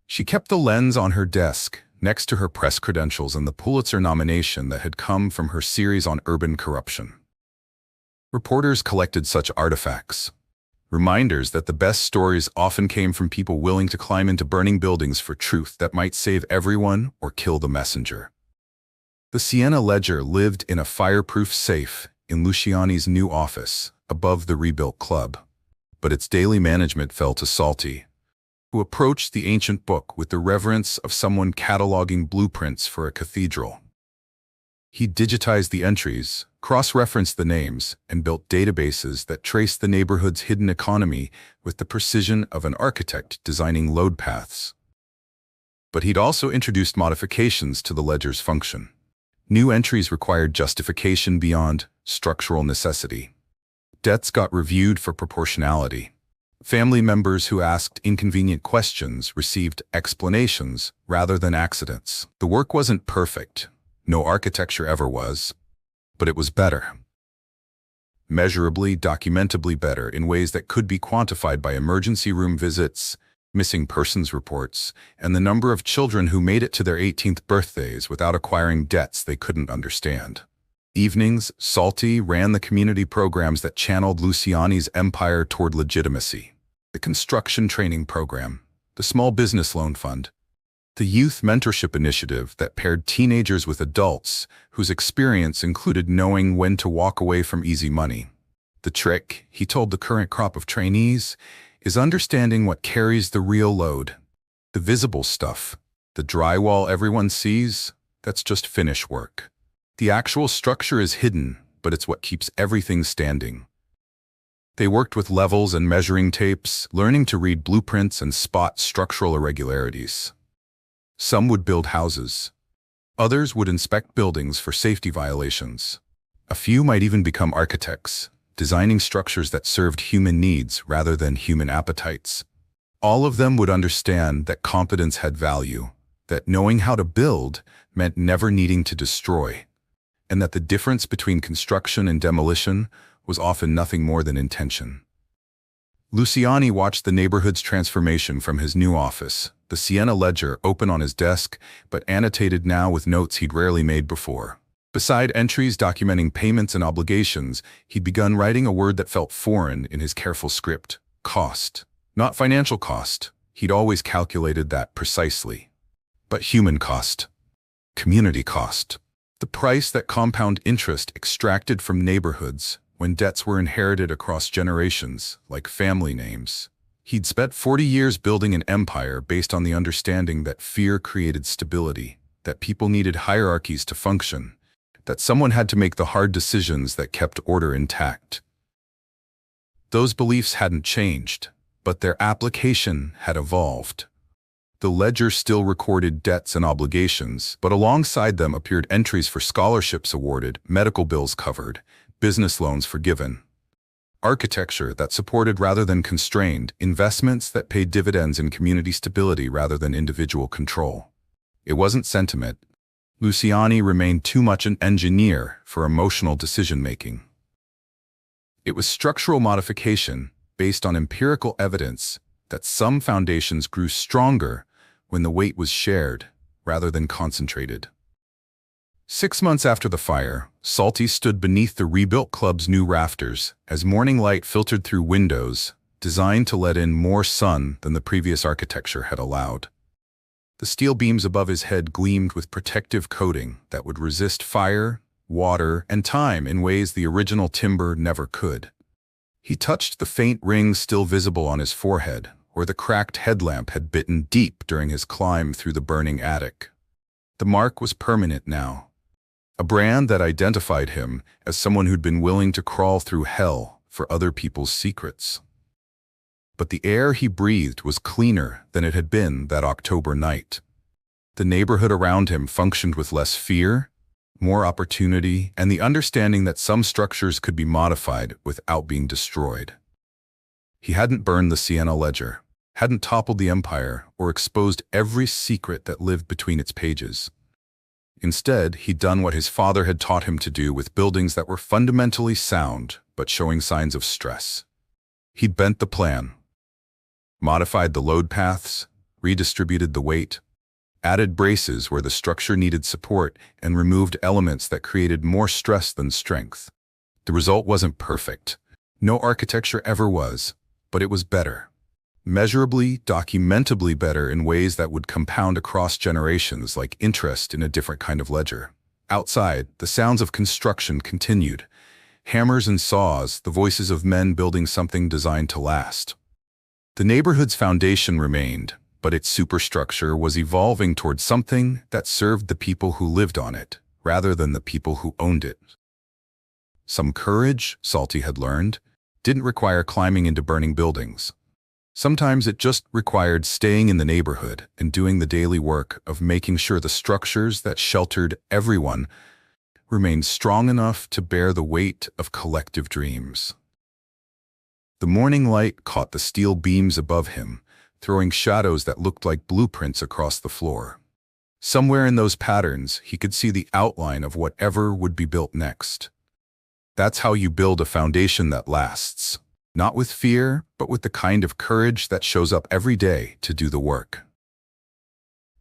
She kept the lens on her desk, next to her press credentials and the Pulitzer nomination that had come from her series on urban corruption. Reporters collected such artifacts, reminders that the best stories often came from people willing to climb into burning buildings for truth that might save everyone or kill the messenger. The Siena ledger lived in a fireproof safe in Luciani's new office, above the rebuilt club. But its daily management fell to Salty, who approached the ancient book with the reverence of someone cataloging blueprints for a cathedral. He digitized the entries, cross-referenced the names, and built databases that traced the neighborhood's hidden economy with the precision of an architect designing load paths. But he'd also introduced modifications to the ledger's function. New entries required justification beyond structural necessity. Debts got reviewed for proportionality. Family members who asked inconvenient questions received explanations rather than accidents. The work wasn't perfect. No architecture ever was. But it was better. Measurably, documentably better in ways that could be quantified by emergency room visits, missing persons reports, and the number of children who made it to their 18th birthdays without acquiring debts they couldn't understand. Evenings, Salty ran the community programs that channeled Luciani's empire toward legitimacy. The construction training program, the small business loan fund, the youth mentorship initiative that paired teenagers with adults whose experience included knowing when to walk away from easy money. The trick, he told the current crop of trainees, is understanding what carries the real load. The visible stuff, the drywall everyone sees, that's just finish work. The actual structure is hidden, but it's what keeps everything standing. They worked with levels and measuring tapes, learning to read blueprints and spot structural irregularities. Some would build houses. Others would inspect buildings for safety violations. A few might even become architects, designing structures that served human needs rather than human appetites. All of them would understand that competence had value, that knowing how to build meant never needing to destroy, and that the difference between construction and demolition was often nothing more than intention. Luciani watched the neighborhood's transformation from his new office, the Siena ledger open on his desk, but annotated now with notes he'd rarely made before. Beside entries documenting payments and obligations, he'd begun writing a word that felt foreign in his careful script: cost. Not financial cost, he'd always calculated that precisely, but human cost, community cost. The price that compound interest extracted from neighborhoods when debts were inherited across generations, like family names. He'd spent 40 years building an empire based on the understanding that fear created stability, that people needed hierarchies to function, that someone had to make the hard decisions that kept order intact. Those beliefs hadn't changed, but their application had evolved. The ledger still recorded debts and obligations, but alongside them appeared entries for scholarships awarded, medical bills covered, business loans forgiven. Architecture that supported rather than constrained, investments that paid dividends in community stability rather than individual control. It wasn't sentiment. Luciani remained too much an engineer for emotional decision-making. It was structural modification based on empirical evidence that some foundations grew stronger when the weight was shared rather than concentrated. 6 months after the fire, Salty stood beneath the rebuilt club's new rafters as morning light filtered through windows designed to let in more sun than the previous architecture had allowed. The steel beams above his head gleamed with protective coating that would resist fire, water, and time in ways the original timber never could. He touched the faint rings still visible on his forehead, where the cracked headlamp had bitten deep during his climb through the burning attic. The mark was permanent now, a brand that identified him as someone who'd been willing to crawl through hell for other people's secrets. But the air he breathed was cleaner than it had been that October night. The neighborhood around him functioned with less fear, more opportunity, and the understanding that some structures could be modified without being destroyed. He hadn't burned the Siena ledger, hadn't toppled the empire, or exposed every secret that lived between its pages. Instead, he'd done what his father had taught him to do with buildings that were fundamentally sound but showing signs of stress. He'd bent the plan, modified the load paths, redistributed the weight, added braces where the structure needed support, and removed elements that created more stress than strength. The result wasn't perfect. No architecture ever was, but it was better. Measurably, documentably better in ways that would compound across generations like interest in a different kind of ledger. Outside, the sounds of construction continued. Hammers and saws, the voices of men building something designed to last. The neighborhood's foundation remained, but its superstructure was evolving towards something that served the people who lived on it, rather than the people who owned it. Some courage, Salty had learned, didn't require climbing into burning buildings. Sometimes it just required staying in the neighborhood and doing the daily work of making sure the structures that sheltered everyone remained strong enough to bear the weight of collective dreams. The morning light caught the steel beams above him, throwing shadows that looked like blueprints across the floor. Somewhere in those patterns, he could see the outline of whatever would be built next. That's how you build a foundation that lasts. Not with fear, but with the kind of courage that shows up every day to do the work.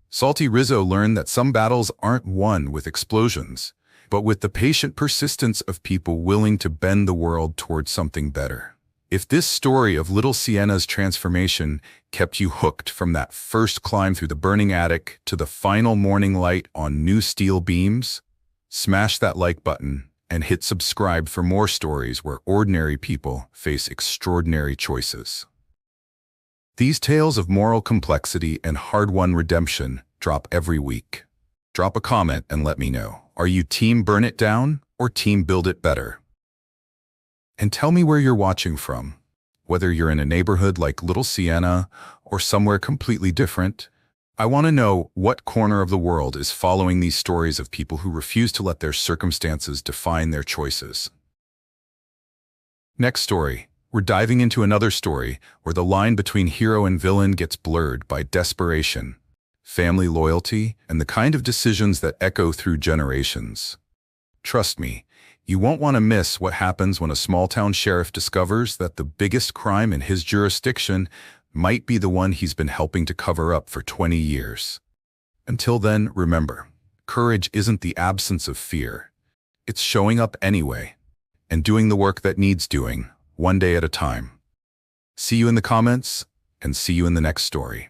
Salty Rizzo learned that some battles aren't won with explosions, but with the patient persistence of people willing to bend the world towards something better. If this story of Little Sienna's transformation kept you hooked from that first climb through the burning attic to the final morning light on new steel beams, smash that like button and hit subscribe for more stories where ordinary people face extraordinary choices. These tales of moral complexity and hard-won redemption drop every week. Drop a comment and let me know. Are you team burn it down or team build it better? And tell me where you're watching from. Whether you're in a neighborhood like Little Sienna or somewhere completely different, I want to know what corner of the world is following these stories of people who refuse to let their circumstances define their choices. Next story, we're diving into another story where the line between hero and villain gets blurred by desperation, family loyalty, and the kind of decisions that echo through generations. Trust me, you won't want to miss what happens when a small-town sheriff discovers that the biggest crime in his jurisdiction might be the one he's been helping to cover up for 20 years. Until then, remember, courage isn't the absence of fear. It's showing up anyway, and doing the work that needs doing, one day at a time. See you in the comments, and see you in the next story.